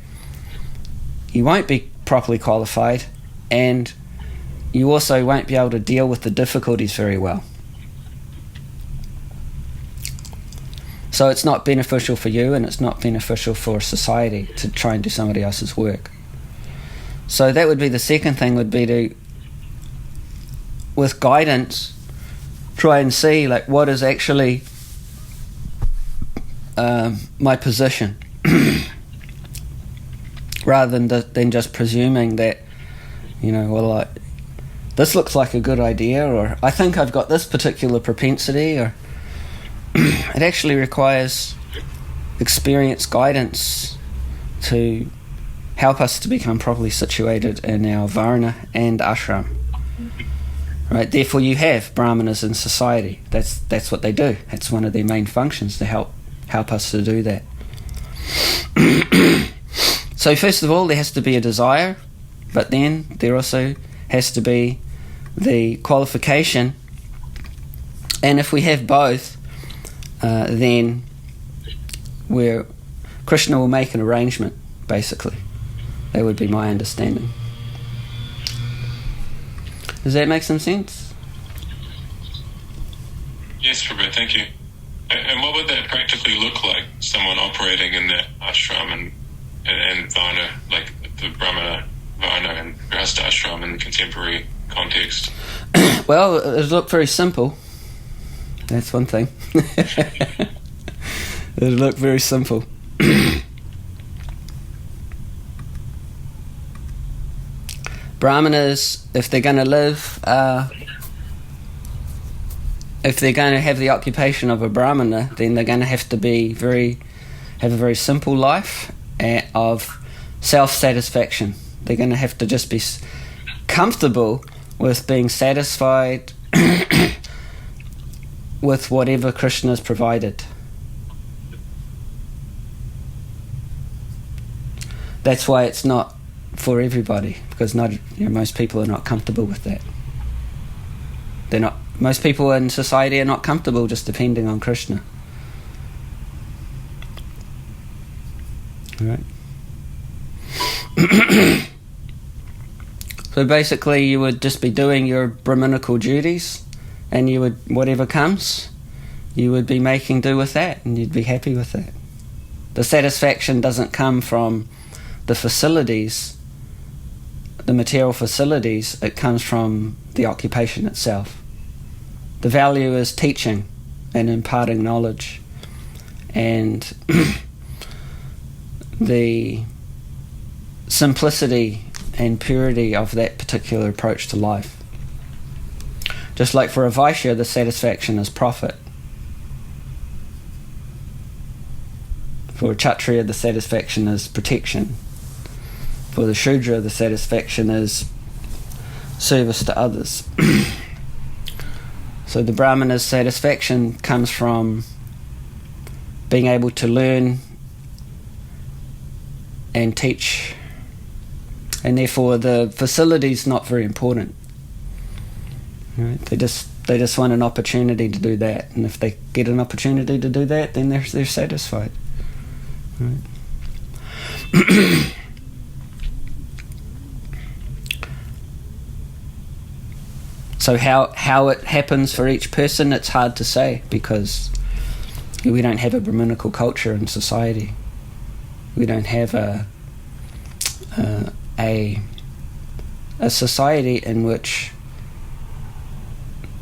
you won't be properly qualified, and you also won't be able to deal with the difficulties very well. So it's not beneficial for you, and it's not beneficial for society to try and do somebody else's work. So that would be the second thing, would be to with guidance, try and see like what is actually my position, rather than just presuming that, well, this looks like a good idea, or I think I've got this particular propensity, or it actually requires experienced guidance to help us to become properly situated in our varna and ashram. Right? Therefore, you have brahmanas in society. That's what they do. That's one of their main functions, to help us to do that. So first of all, there has to be a desire, but then there also has to be the qualification. And if we have both, then Krishna will make an arrangement, basically. That would be my understanding. Does that make some sense? Yes, Prabhu, thank you. And what would that practically look like, someone operating in that ashram and varna, like the Brahmana varna and Grihastha ashram in the contemporary context? Well, it would look very simple. That's one thing. It would look very simple. Brahmanas, if they're going to live, if they're going to have the occupation of a brahmana, then they're going to have to have a very simple life of self-satisfaction. They're going to have to just be comfortable with being satisfied with whatever Krishna has provided. That's why it's not for everybody, because most people are not comfortable with that. Most people in society are not comfortable just depending on Krishna. All right. So basically, you would just be doing your Brahminical duties, and you would, whatever comes, you would be making do with that, and you'd be happy with that. The satisfaction doesn't come from the facilities, the material facilities. It comes from the occupation itself. The value is teaching and imparting knowledge, and the simplicity and purity of that particular approach to life. Just like for a Vaishya, the satisfaction is profit. For a Kshatriya, the satisfaction is protection. For the Shudra, the satisfaction is service to others. So the Brahmana's satisfaction comes from being able to learn and teach, and therefore the facility's not very important. Right? They just want an opportunity to do that, and if they get an opportunity to do that, then they're satisfied. Right? So how it happens for each person, it's hard to say, because we don't have a Brahminical culture in society. We don't have a society in which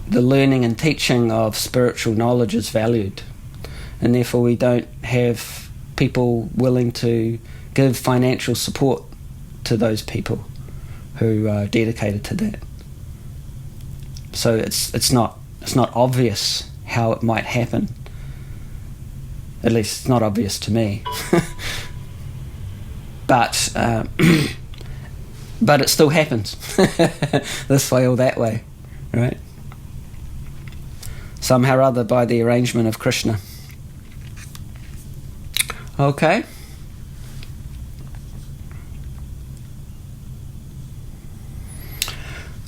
the learning and teaching of spiritual knowledge is valued, and therefore we don't have people willing to give financial support to those people who are dedicated to that. So it's not obvious how it might happen. At least it's not obvious to me. But it still happens. This way or that way, right? Somehow or other, by the arrangement of Krishna. Okay.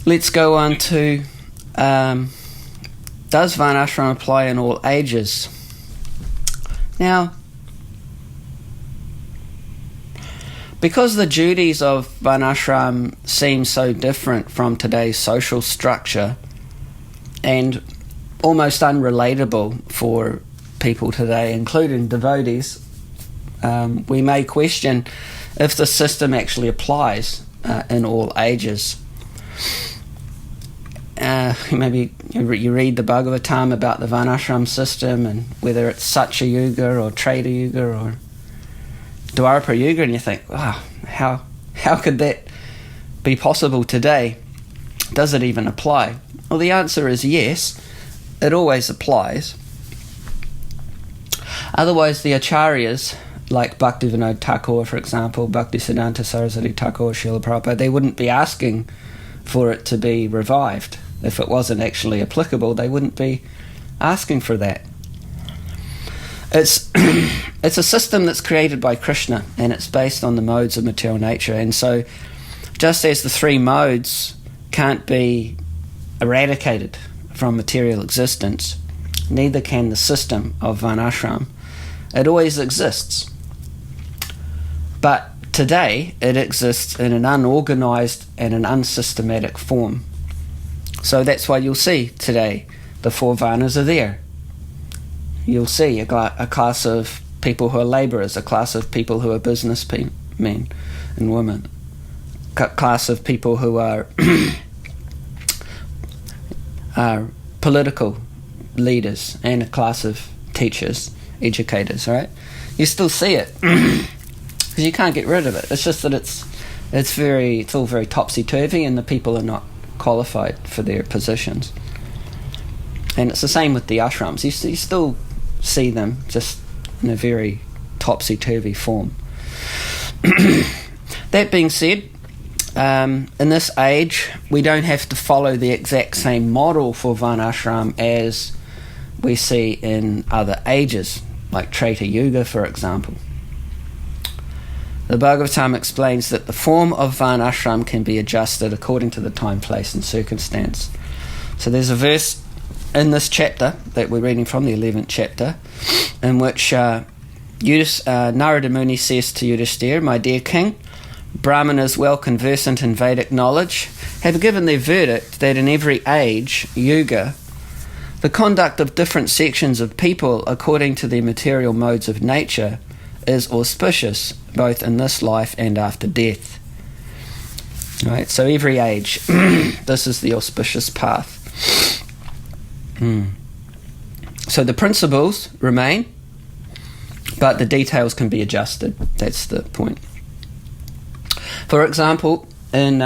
Let's go on to does Varnashram apply in all ages? Now, because the duties of Varnashram seem so different from today's social structure and almost unrelatable for people today, including devotees, we may question if the system actually applies in all ages. maybe you read the Bhagavatam about the Varnashram system, and whether it's Satya Yuga or Treta Yuga or Dwapara Yuga, and you think, wow, how could that be possible today? Does it even apply? Well, the answer is yes, it always applies. Otherwise, the acharyas, like Bhaktivinoda Thakur, for example, Bhaktisiddhanta Saraswati Thakur, Srila Prabhupada, they wouldn't be asking for it to be revived. If it wasn't actually applicable, they wouldn't be asking for that. It's it's a system that's created by Krishna, and it's based on the modes of material nature. And so, just as the three modes can't be eradicated from material existence, neither can the system of Varnashram. It always exists. But today, it exists in an unorganized and an unsystematic form. So that's why you'll see today the four Varnas are there. You'll see a class of people who are labourers, a class of people who are businessmen and women, a class of people who are political leaders, and a class of teachers, educators, right? You still see it because you can't get rid of it. It's just that it's all very topsy-turvy, and the people are not qualified for their positions. And it's the same with the ashrams. You still see them just in a very topsy-turvy form. That being said, in this age, we don't have to follow the exact same model for Varnashram as we see in other ages, like Treta Yuga, for example. The Bhagavatam explains that the form of Varnashram can be adjusted according to the time, place, and circumstance. So there's a verse in this chapter that we're reading from, the 11th chapter, in which Narada Muni says to Yudhishthira, "My dear king, Brahmanas well conversant in Vedic knowledge have given their verdict that in every age, yuga, the conduct of different sections of people according to their material modes of nature is auspicious both in this life and after death." Right, so every age, this is the auspicious path. So the principles remain, but the details can be adjusted. That's the point. For example, in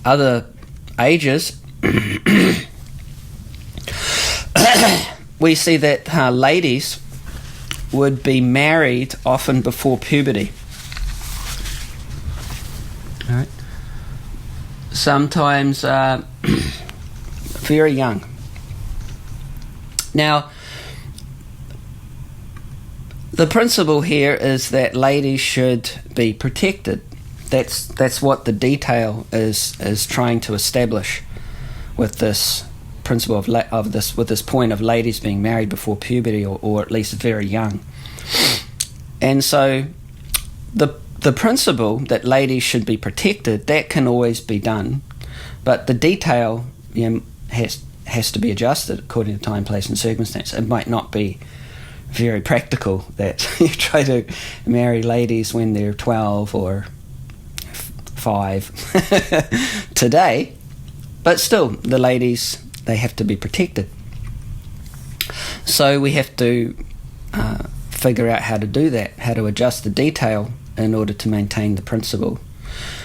other ages, we see that ladies would be married often before puberty. Right. Sometimes very young. Now, the principle here is that ladies should be protected. That's what the detail is trying to establish with this principle with this point of ladies being married before puberty, or at least very young. And so the principle that ladies should be protected, that can always be done, but the detail has to be adjusted according to time, place, and circumstance. It might not be very practical that you try to marry ladies when they're 12 or 5 today, but still, the ladies, they have to be protected. So we have to figure out how to do that, how to adjust the detail in order to maintain the principle.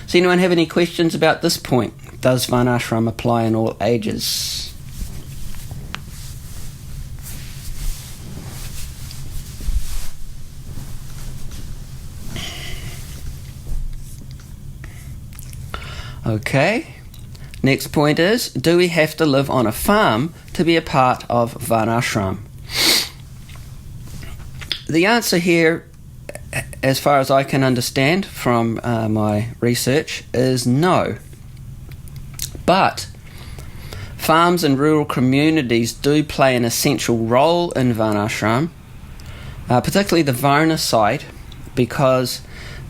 So anyone have any questions about this point? Does Varnashram apply in all ages? Okay. Next point is, do we have to live on a farm to be a part of Varnashram? The answer here, as far as I can understand from my research, is no. But farms and rural communities do play an essential role in Varnashram, particularly the Varna side, because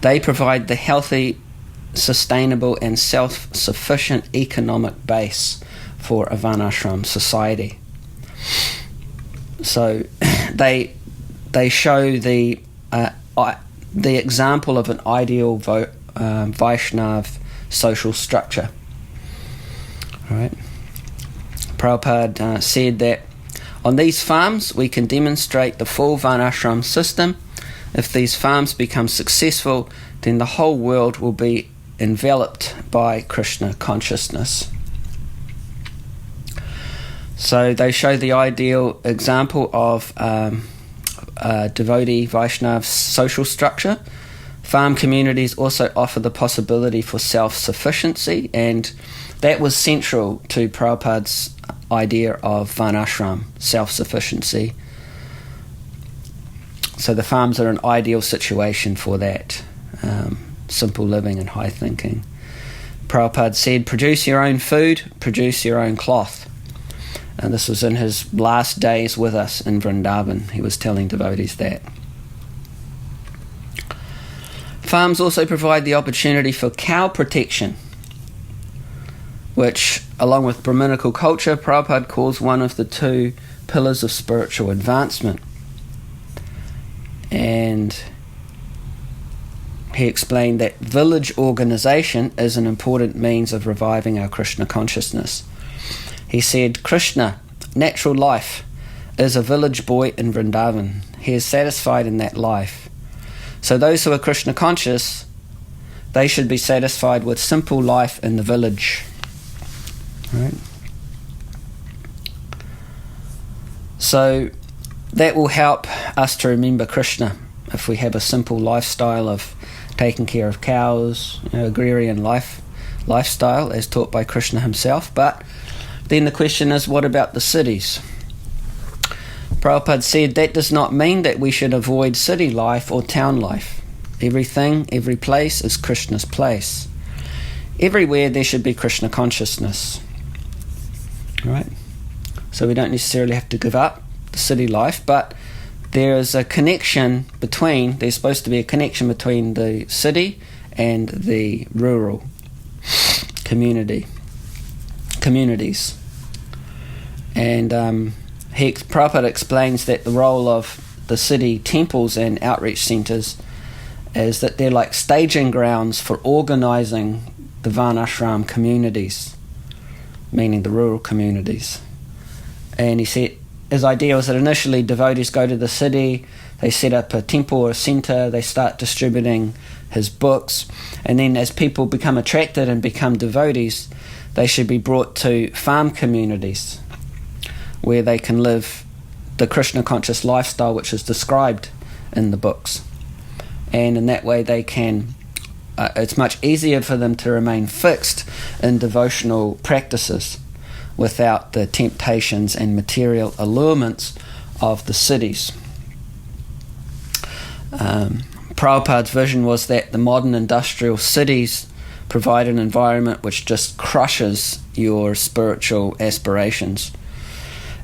they provide the healthy, sustainable and self-sufficient economic base for a Varnashram society. So they show the example of an ideal Vaishnav social structure. Right? Prabhupada said that on these farms we can demonstrate the full Varnashram system. If these farms become successful, then the whole world will be enveloped by Krishna consciousness. So they show the ideal example of devotee Vaishnav social structure. Farm communities also offer the possibility for self-sufficiency, and that was central to Prabhupada's idea of Varnashram, self-sufficiency. So the farms are an ideal situation for that, simple living and high thinking. Prabhupada said, produce your own food, produce your own cloth. And this was in his last days with us in Vrindavan. He was telling devotees that. Farms also provide the opportunity for cow protection, which, along with Brahminical culture, Prabhupada calls one of the two pillars of spiritual advancement. And he explained that village organization is an important means of reviving our Krishna consciousness. He said, Krishna, natural life, is a village boy in Vrindavan. He is satisfied in that life. So those who are Krishna conscious, they should be satisfied with simple life in the village. Right? So that will help us to remember Krishna if we have a simple lifestyle of taking care of cows, agrarian lifestyle as taught by Krishna himself. But then the question is, what about the cities? Prabhupada said that does not mean that we should avoid city life or town life. Everything, every place is Krishna's place. Everywhere there should be Krishna consciousness. Right? So we don't necessarily have to give up the city life, but there is a connection between, there's supposed to be a connection between the city and the rural communities. And Prabhupada explains that the role of the city temples and outreach centres is that they're like staging grounds for organising the Varnashram communities, meaning the rural communities. And he said his idea was that initially devotees go to the city, they set up a temple or a centre, they start distributing his books, and then as people become attracted and become devotees, they should be brought to farm communities where they can live the Krishna conscious lifestyle which is described in the books. And in that way they can, it's much easier for them to remain fixed in devotional practices without the temptations and material allurements of the cities. Prabhupada's vision was that the modern industrial cities provide an environment which just crushes your spiritual aspirations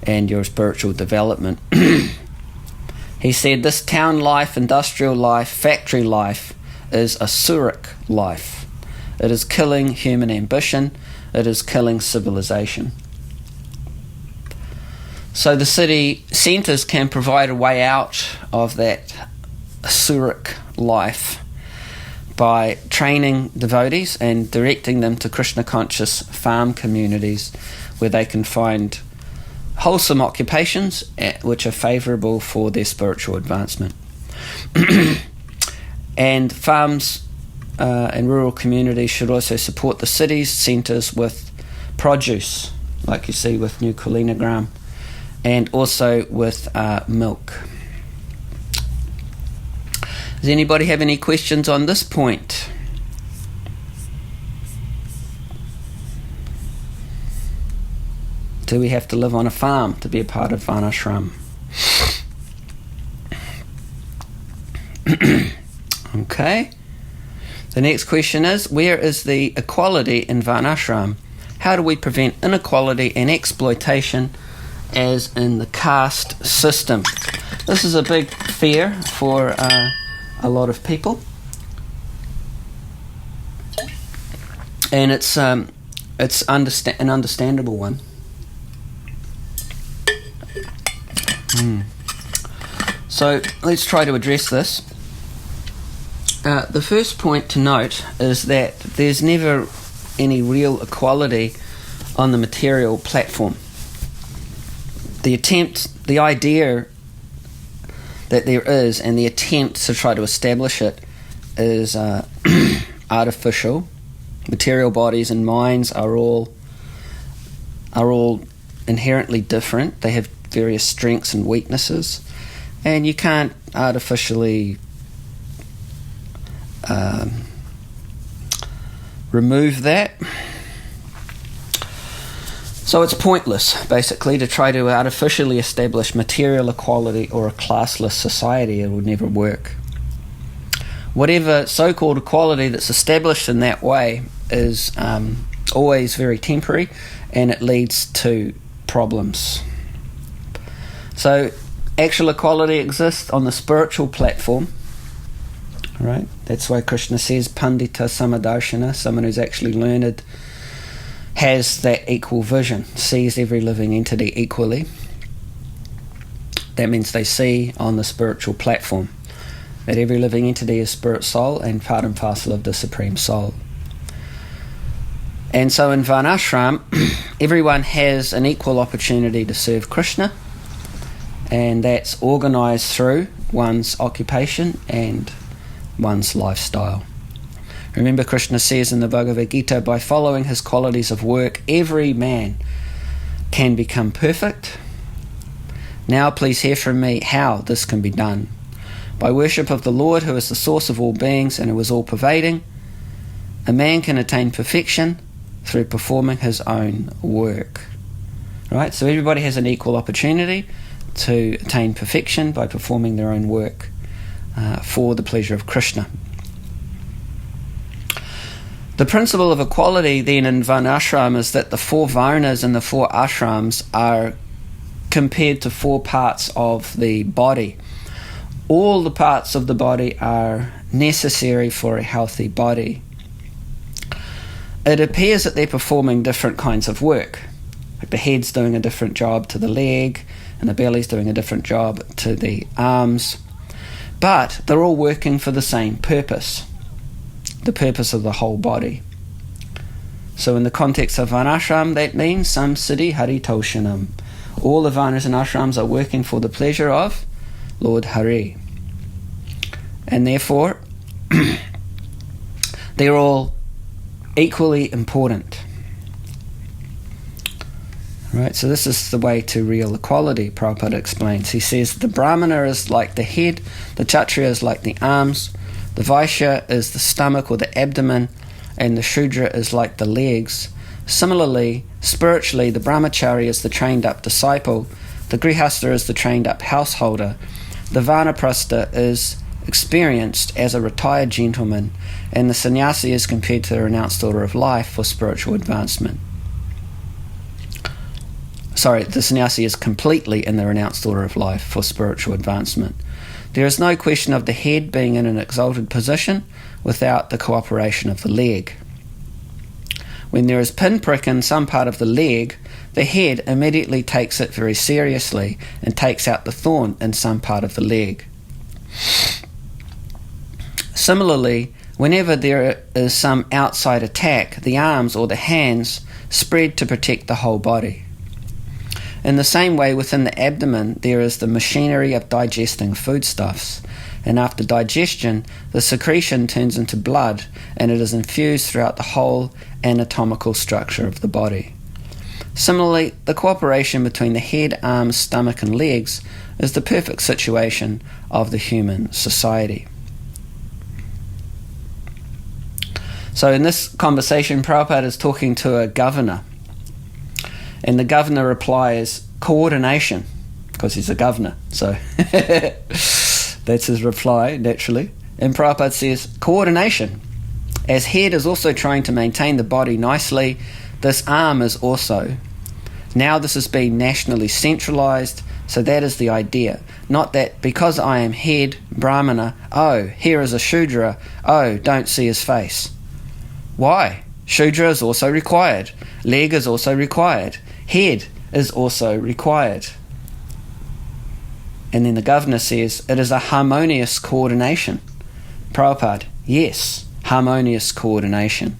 and your spiritual development. He said this town life, industrial life, factory life is asuric life. It is killing human ambition. It is killing civilization. So the city centres can provide a way out of that asuric life by training devotees and directing them to Krishna conscious farm communities where they can find wholesome occupations which are favourable for their spiritual advancement. And farms and rural communities should also support the cities centres with produce, like you see with New Kalinagram, and also with milk. Does anybody have any questions on this point? Do we have to live on a farm to be a part of Varnashram? Okay. The next question is, where is the equality in Varnashram? How do we prevent inequality and exploitation as in the caste system? This is a big fear for a lot of people. And it's an understandable one. So let's try to address this. The first point to note is that there's never any real equality on the material platform. The idea that there is, and the attempt to try to establish it, is artificial. Material bodies and minds are all inherently different. They have various strengths and weaknesses, and you can't artificially remove that. So it's pointless, basically, to try to artificially establish material equality or a classless society. It would never work. Whatever so-called equality that's established in that way is always very temporary, and it leads to problems. So actual equality exists on the spiritual platform, right? That's why Krishna says Pandita Samadarshana, someone who's actually learned, has that equal vision, sees every living entity equally. That means they see on the spiritual platform that every living entity is spirit soul and part and parcel of the Supreme Soul. And so in Varnashram, everyone has an equal opportunity to serve Krishna, and that's organised through one's occupation and one's lifestyle. Remember, Krishna says in the Bhagavad Gita, by following his qualities of work, every man can become perfect. Now please hear from me how this can be done. By worship of the Lord, who is the source of all beings and who is all-pervading, a man can attain perfection through performing his own work. Right? So everybody has an equal opportunity to attain perfection by performing their own work for the pleasure of Krishna. The principle of equality then in Varnashram is that the 4 Varnas and the 4 ashrams are compared to 4 parts of the body. All the parts of the body are necessary for a healthy body. It appears that they're performing different kinds of work. Like the head's doing a different job to the leg, and the belly's doing a different job to the arms. But they're all working for the same purpose, the purpose of the whole body. So in the context of Varnashram, that means samsiddhi haritoshanam. All the Varnas and ashrams are working for the pleasure of Lord Hari. And therefore, they're all equally important. Right, so this is the way to real equality, Prabhupada explains. He says the Brahmana is like the head, the Kshatriya is like the arms, the Vaishya is the stomach or the abdomen, and the Shudra is like the legs. Similarly, spiritually, the Brahmachari is the trained-up disciple, the Grihastha is the trained-up householder, the Vanaprastha is experienced as a retired gentleman, and the sannyasi is compared to the renounced order of life for spiritual advancement. The sannyasi is completely in the renounced order of life for spiritual advancement. There is no question of the head being in an exalted position without the cooperation of the leg. When there is pinprick in some part of the leg, the head immediately takes it very seriously and takes out the thorn in some part of the leg. Similarly, whenever there is some outside attack, the arms or the hands spread to protect the whole body. In the same way, within the abdomen, there is the machinery of digesting foodstuffs, and after digestion, the secretion turns into blood, and it is infused throughout the whole anatomical structure of the body. Similarly, the cooperation between the head, arms, stomach, and legs is the perfect situation of the human society. So in this conversation, Prabhupada is talking to a governor, and the governor replies, coordination, because he's a governor, so that's his reply, naturally. And Prabhupada says, coordination. As head is also trying to maintain the body nicely, this arm is also. Now this has been nationally centralized, so that is the idea. Not that because I am head, Brahmana, oh, here is a Shudra, oh, don't see his face. Why? Shudra is also required. Leg is also required. Head is also required. And then the governor says, it is a harmonious coordination. Prabhupada, yes, harmonious coordination.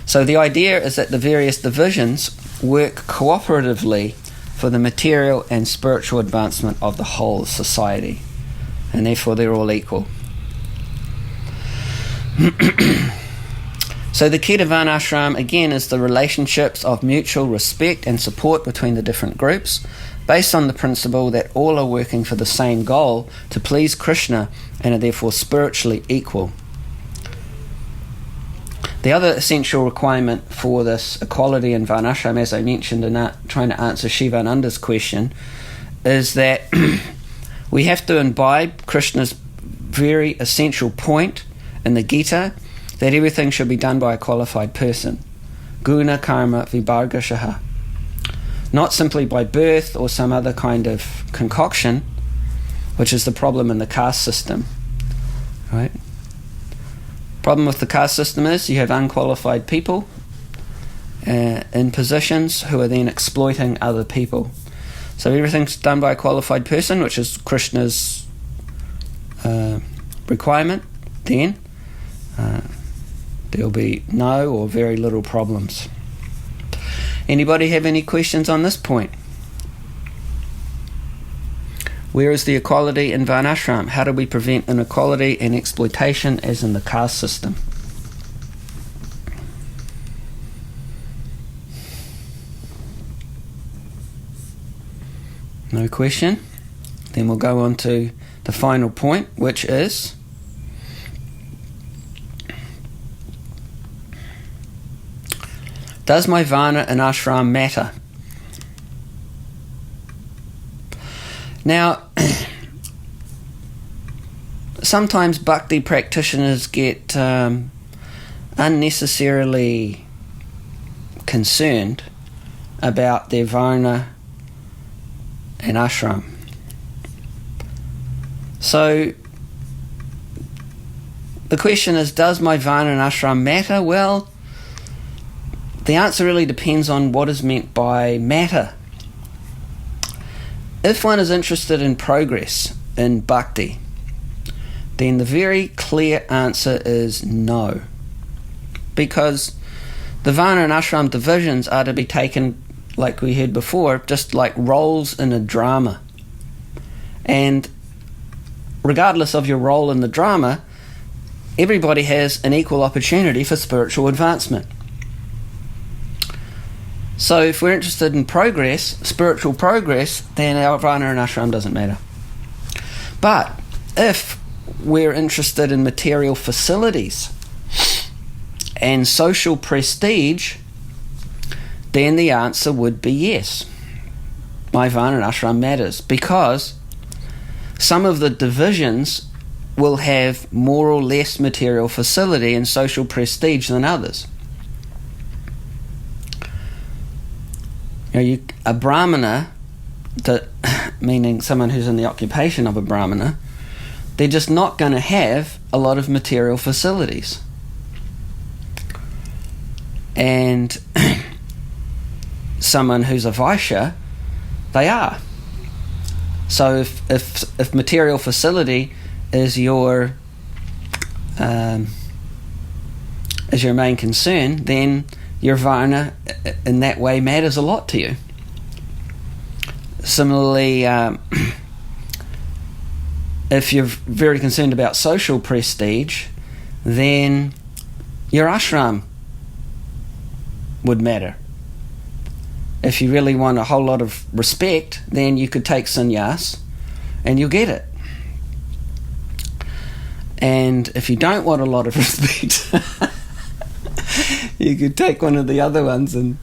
So the idea is that the various divisions work cooperatively for the material and spiritual advancement of the whole society, and therefore they're all equal. So the key to Varnashram, again, is the relationships of mutual respect and support between the different groups, based on the principle that all are working for the same goal, to please Krishna, and are therefore spiritually equal. The other essential requirement for this equality in Varnashram, as I mentioned in trying to answer Shivananda's question, is that we have to imbibe Krishna's very essential point in the Gita, that everything should be done by a qualified person. Guna karma vibhargashaha. Not simply by birth or some other kind of concoction, which is the problem in the caste system. Right? Problem with the caste system is you have unqualified people in positions who are then exploiting other people. So everything's done by a qualified person, which is Krishna's requirement, then there'll be no or very little problems. Anybody have any questions on this point? Where is the equality in Varnashram? How do we prevent inequality and exploitation as in the caste system? No question? Then we'll go on to the final point, which is does my Varna and Ashram matter? Now, sometimes bhakti practitioners get unnecessarily concerned about their Varna and Ashram. So, the question is, does my Varna and Ashram matter? Well, the answer really depends on what is meant by matter. If one is interested in progress in bhakti, then the very clear answer is no. Because the Varna and Ashram divisions are to be taken, like we heard before, just like roles in a drama. And regardless of your role in the drama, everybody has an equal opportunity for spiritual advancement. So if we're interested in progress, spiritual progress, then our Varna and Ashram doesn't matter. But if we're interested in material facilities and social prestige, then the answer would be yes. My Varna and Ashram matters, because some of the divisions will have more or less material facility and social prestige than others. A brahmana, meaning someone who's in the occupation of a brahmana, they're just not going to have a lot of material facilities. And someone who's a Vaishya, they are. So if material facility is your main concern, then your Varna in that way matters a lot to you. Similarly, if you're very concerned about social prestige, then your ashram would matter. If you really want a whole lot of respect, then you could take sannyas and you'll get it. And if you don't want a lot of respect, you could take one of the other ones and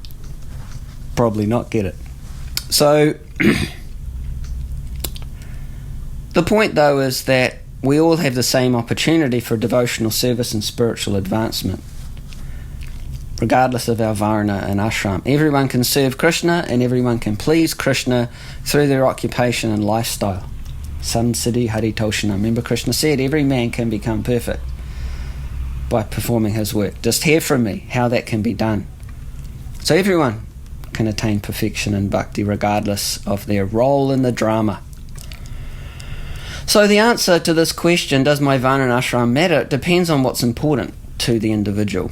probably not get it. So the point, though, is that we all have the same opportunity for devotional service and spiritual advancement, regardless of our Varna and Ashram. Everyone can serve Krishna and everyone can please Krishna through their occupation and lifestyle. Samsiddhi Haritoshana. Remember, Krishna said every man can become perfect by performing his work. Just hear from me how that can be done. So everyone can attain perfection in bhakti regardless of their role in the drama. So the answer to this question, does my Varna and Ashram matter, depends on what's important to the individual.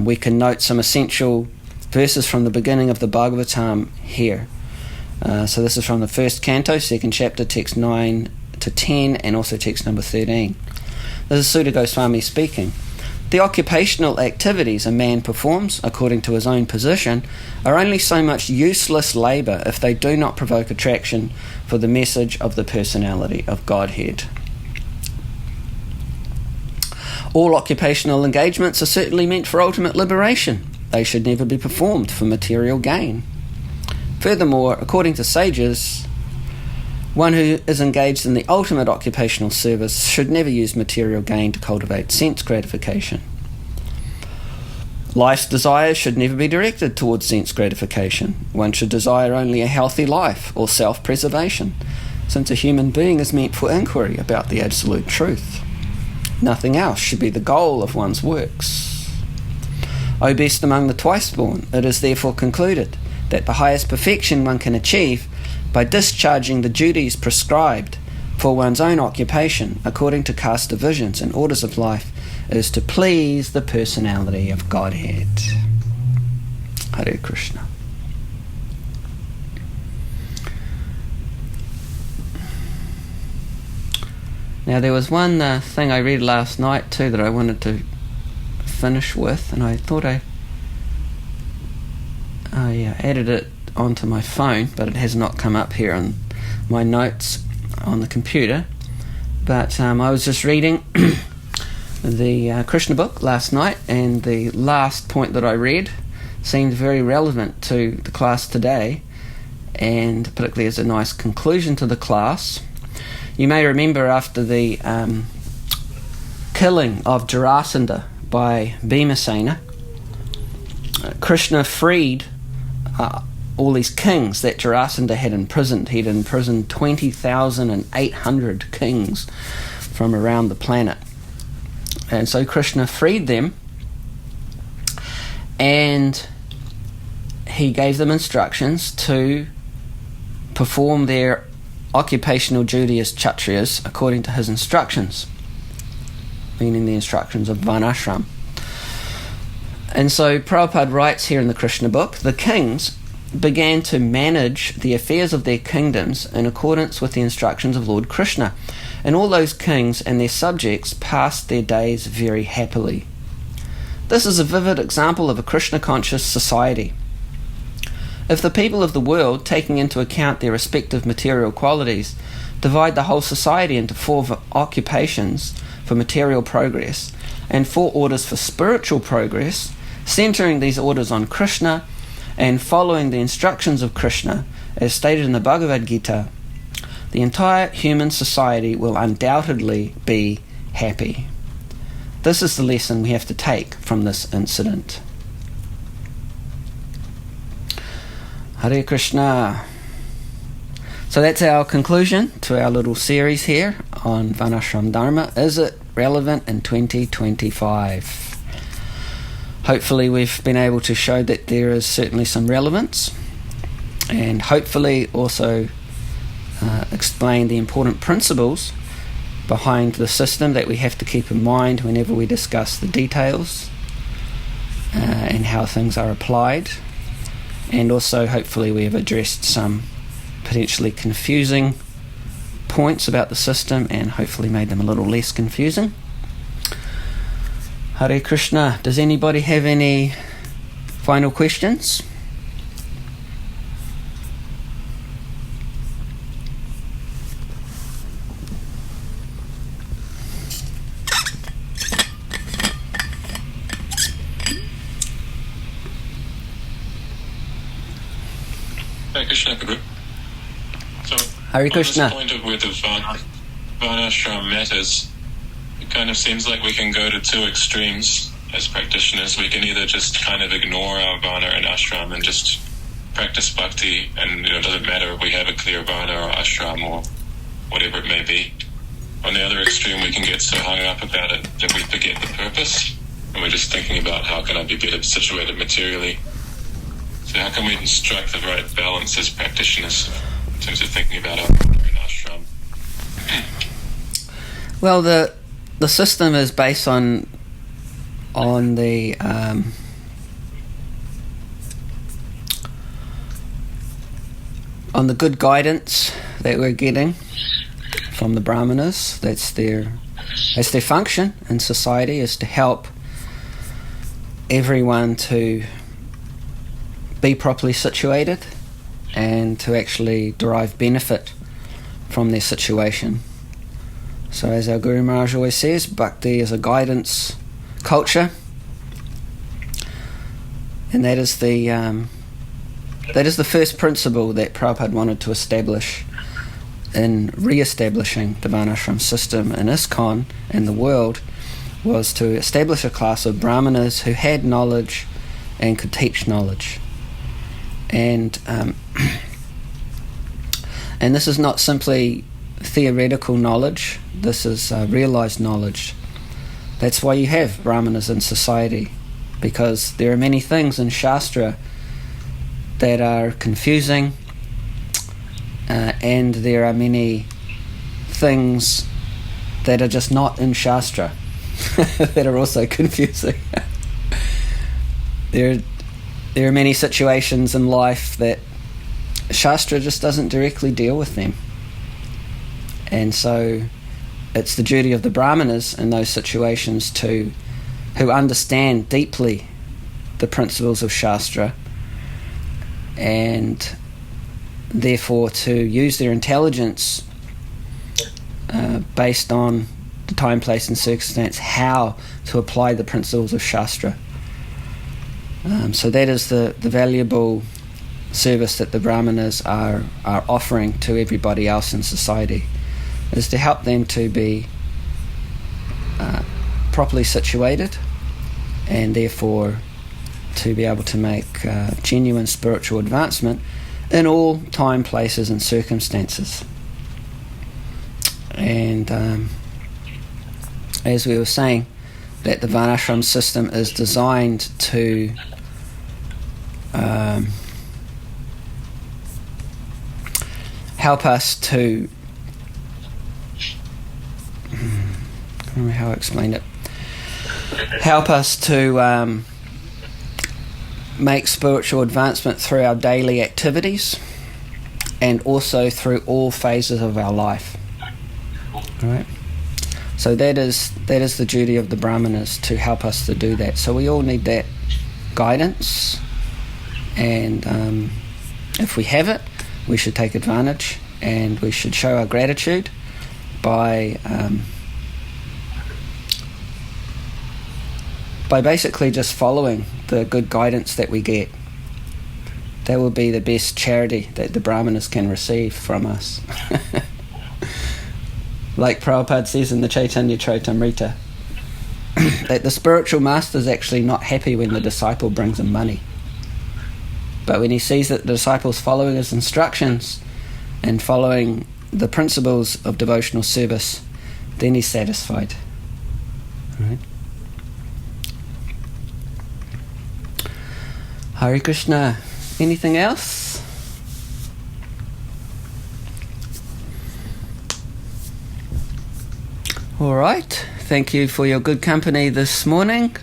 we can note some essential verses from the beginning of the Bhagavatam here. So this is from the first canto, second chapter, text 9 to 10, and also text number 13. This is Sutta Goswami speaking. The occupational activities a man performs, according to his own position, are only so much useless labour if they do not provoke attraction for the message of the personality of Godhead. All occupational engagements are certainly meant for ultimate liberation. They should never be performed for material gain. Furthermore, according to sages, one who is engaged in the ultimate occupational service should never use material gain to cultivate sense gratification. Life's desires should never be directed towards sense gratification. One should desire only a healthy life or self-preservation, since a human being is meant for inquiry about the absolute truth. Nothing else should be the goal of one's works. O best among the twice-born, it is therefore concluded that the highest perfection one can achieve by discharging the duties prescribed for one's own occupation according to caste divisions and orders of life is to please the personality of Godhead. Hare Krishna. Now there was one thing I read last night too that I wanted to finish with, and I thought I added it onto my phone, but it has not come up here on my notes on the computer. But I was just reading the Krishna book last night, and the last point that I read seemed very relevant to the class today, and particularly as a nice conclusion to the class. You may remember after the killing of Jarasandha by Bhimasena, Krishna freed all these kings that Jarasandha had imprisoned. He'd imprisoned 20,800 kings from around the planet. And so Krishna freed them, and he gave them instructions to perform their occupational duty as Kshatriyas according to his instructions, meaning the instructions of Varnasrama. And so Prabhupada writes here in the Krishna book, the kings began to manage the affairs of their kingdoms in accordance with the instructions of Lord Krishna, and all those kings and their subjects passed their days very happily. This is a vivid example of a Krishna-conscious society. If the people of the world, taking into account their respective material qualities, divide the whole society into 4 occupations for material progress and 4 orders for spiritual progress, centering these orders on Krishna and following the instructions of Krishna, as stated in the Bhagavad Gita, the entire human society will undoubtedly be happy. This is the lesson we have to take from this incident. Hare Krishna. So that's our conclusion to our little series here on Varnasrama Dharma. Is it relevant in 2025? Hopefully we've been able to show that there is certainly some relevance, and hopefully also explain the important principles behind the system that we have to keep in mind whenever we discuss the details and how things are applied. And also hopefully we have addressed some potentially confusing points about the system and hopefully made them a little less confusing. Hare Krishna. Does anybody have any final questions? Hare Krishna, Prabhu. So, Hare Krishna. On this point of where the Varnasrama matters, it kind of seems like we can go to 2 extremes as practitioners. We can either just kind of ignore our Varna and Ashram and just practice bhakti, and it doesn't matter if we have a clear Varna or Ashram or whatever it may be. On the other extreme, we can get so hung up about it that we forget the purpose, and we're just thinking about how can I be better situated materially. So how can we strike the right balance as practitioners in terms of thinking about our Varna and Ashram? Well, the system is based on on the good guidance that we're getting from the Brahmanas. That's their function in society, is to help everyone to be properly situated and to actually derive benefit from their situation. So as our Guru Maharaj always says, Bhakti is a guidance culture, and that is the first principle that Prabhupada wanted to establish in re-establishing the Varnashram system in ISKCON and the world, was to establish a class of Brahmanas who had knowledge and could teach knowledge. And this is not simply theoretical knowledge, this is realized knowledge. That's why you have Brahmanas in society, because there are many things in Shastra that are confusing, and there are many things that are just not in Shastra that are also confusing. There are many situations in life that Shastra just doesn't directly deal with them. And so it's the duty of the Brahmanas in those situations who understand deeply the principles of Shastra, and therefore to use their intelligence based on the time, place and circumstance, how to apply the principles of Shastra. So that is the valuable service that the Brahmanas are offering to everybody else in society, is to help them to be properly situated, and therefore to be able to make genuine spiritual advancement in all time, places and circumstances. And as we were saying, that the Varnashram system is designed to help us to, I don't know how I explained it, help us to make spiritual advancement through our daily activities and also through all phases of our life. Right? So that is the duty of the Brahmanas, to help us to do that. So we all need that guidance, and if we have it, we should take advantage, and we should show our gratitude by basically just following the good guidance that we get. That will be the best charity that the Brahmanas can receive from us. Like Prabhupada says in the Chaitanya Charitamrita, that the spiritual master is actually not happy when the disciple brings him money. But when he sees that the disciple is following his instructions and following the principles of devotional service, then he's satisfied. Right? Hare Krishna. Anything else? All right. Thank you for your good company this morning,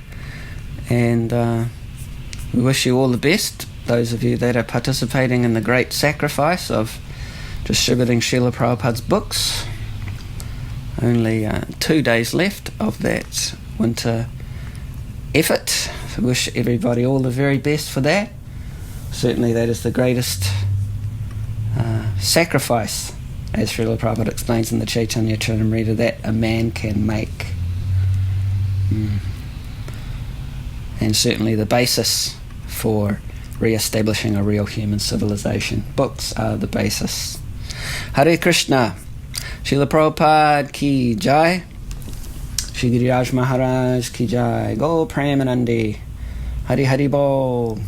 and we wish you all the best, those of you that are participating in the great sacrifice of distributing Srila Prabhupada's books. Only 2 days left of that winter effort. I wish everybody all the very best for that. Certainly that is the greatest sacrifice, as Srila Prabhupada explains in the Chaitanya Charitamrita, that a man can make. And certainly the basis for re-establishing a real human civilization. Books are the basis. Hare Krishna. Srila Prabhupada ki jai. Shri Giriraj Maharaj ki jai. Go Premanandi. Hari Hari Bol.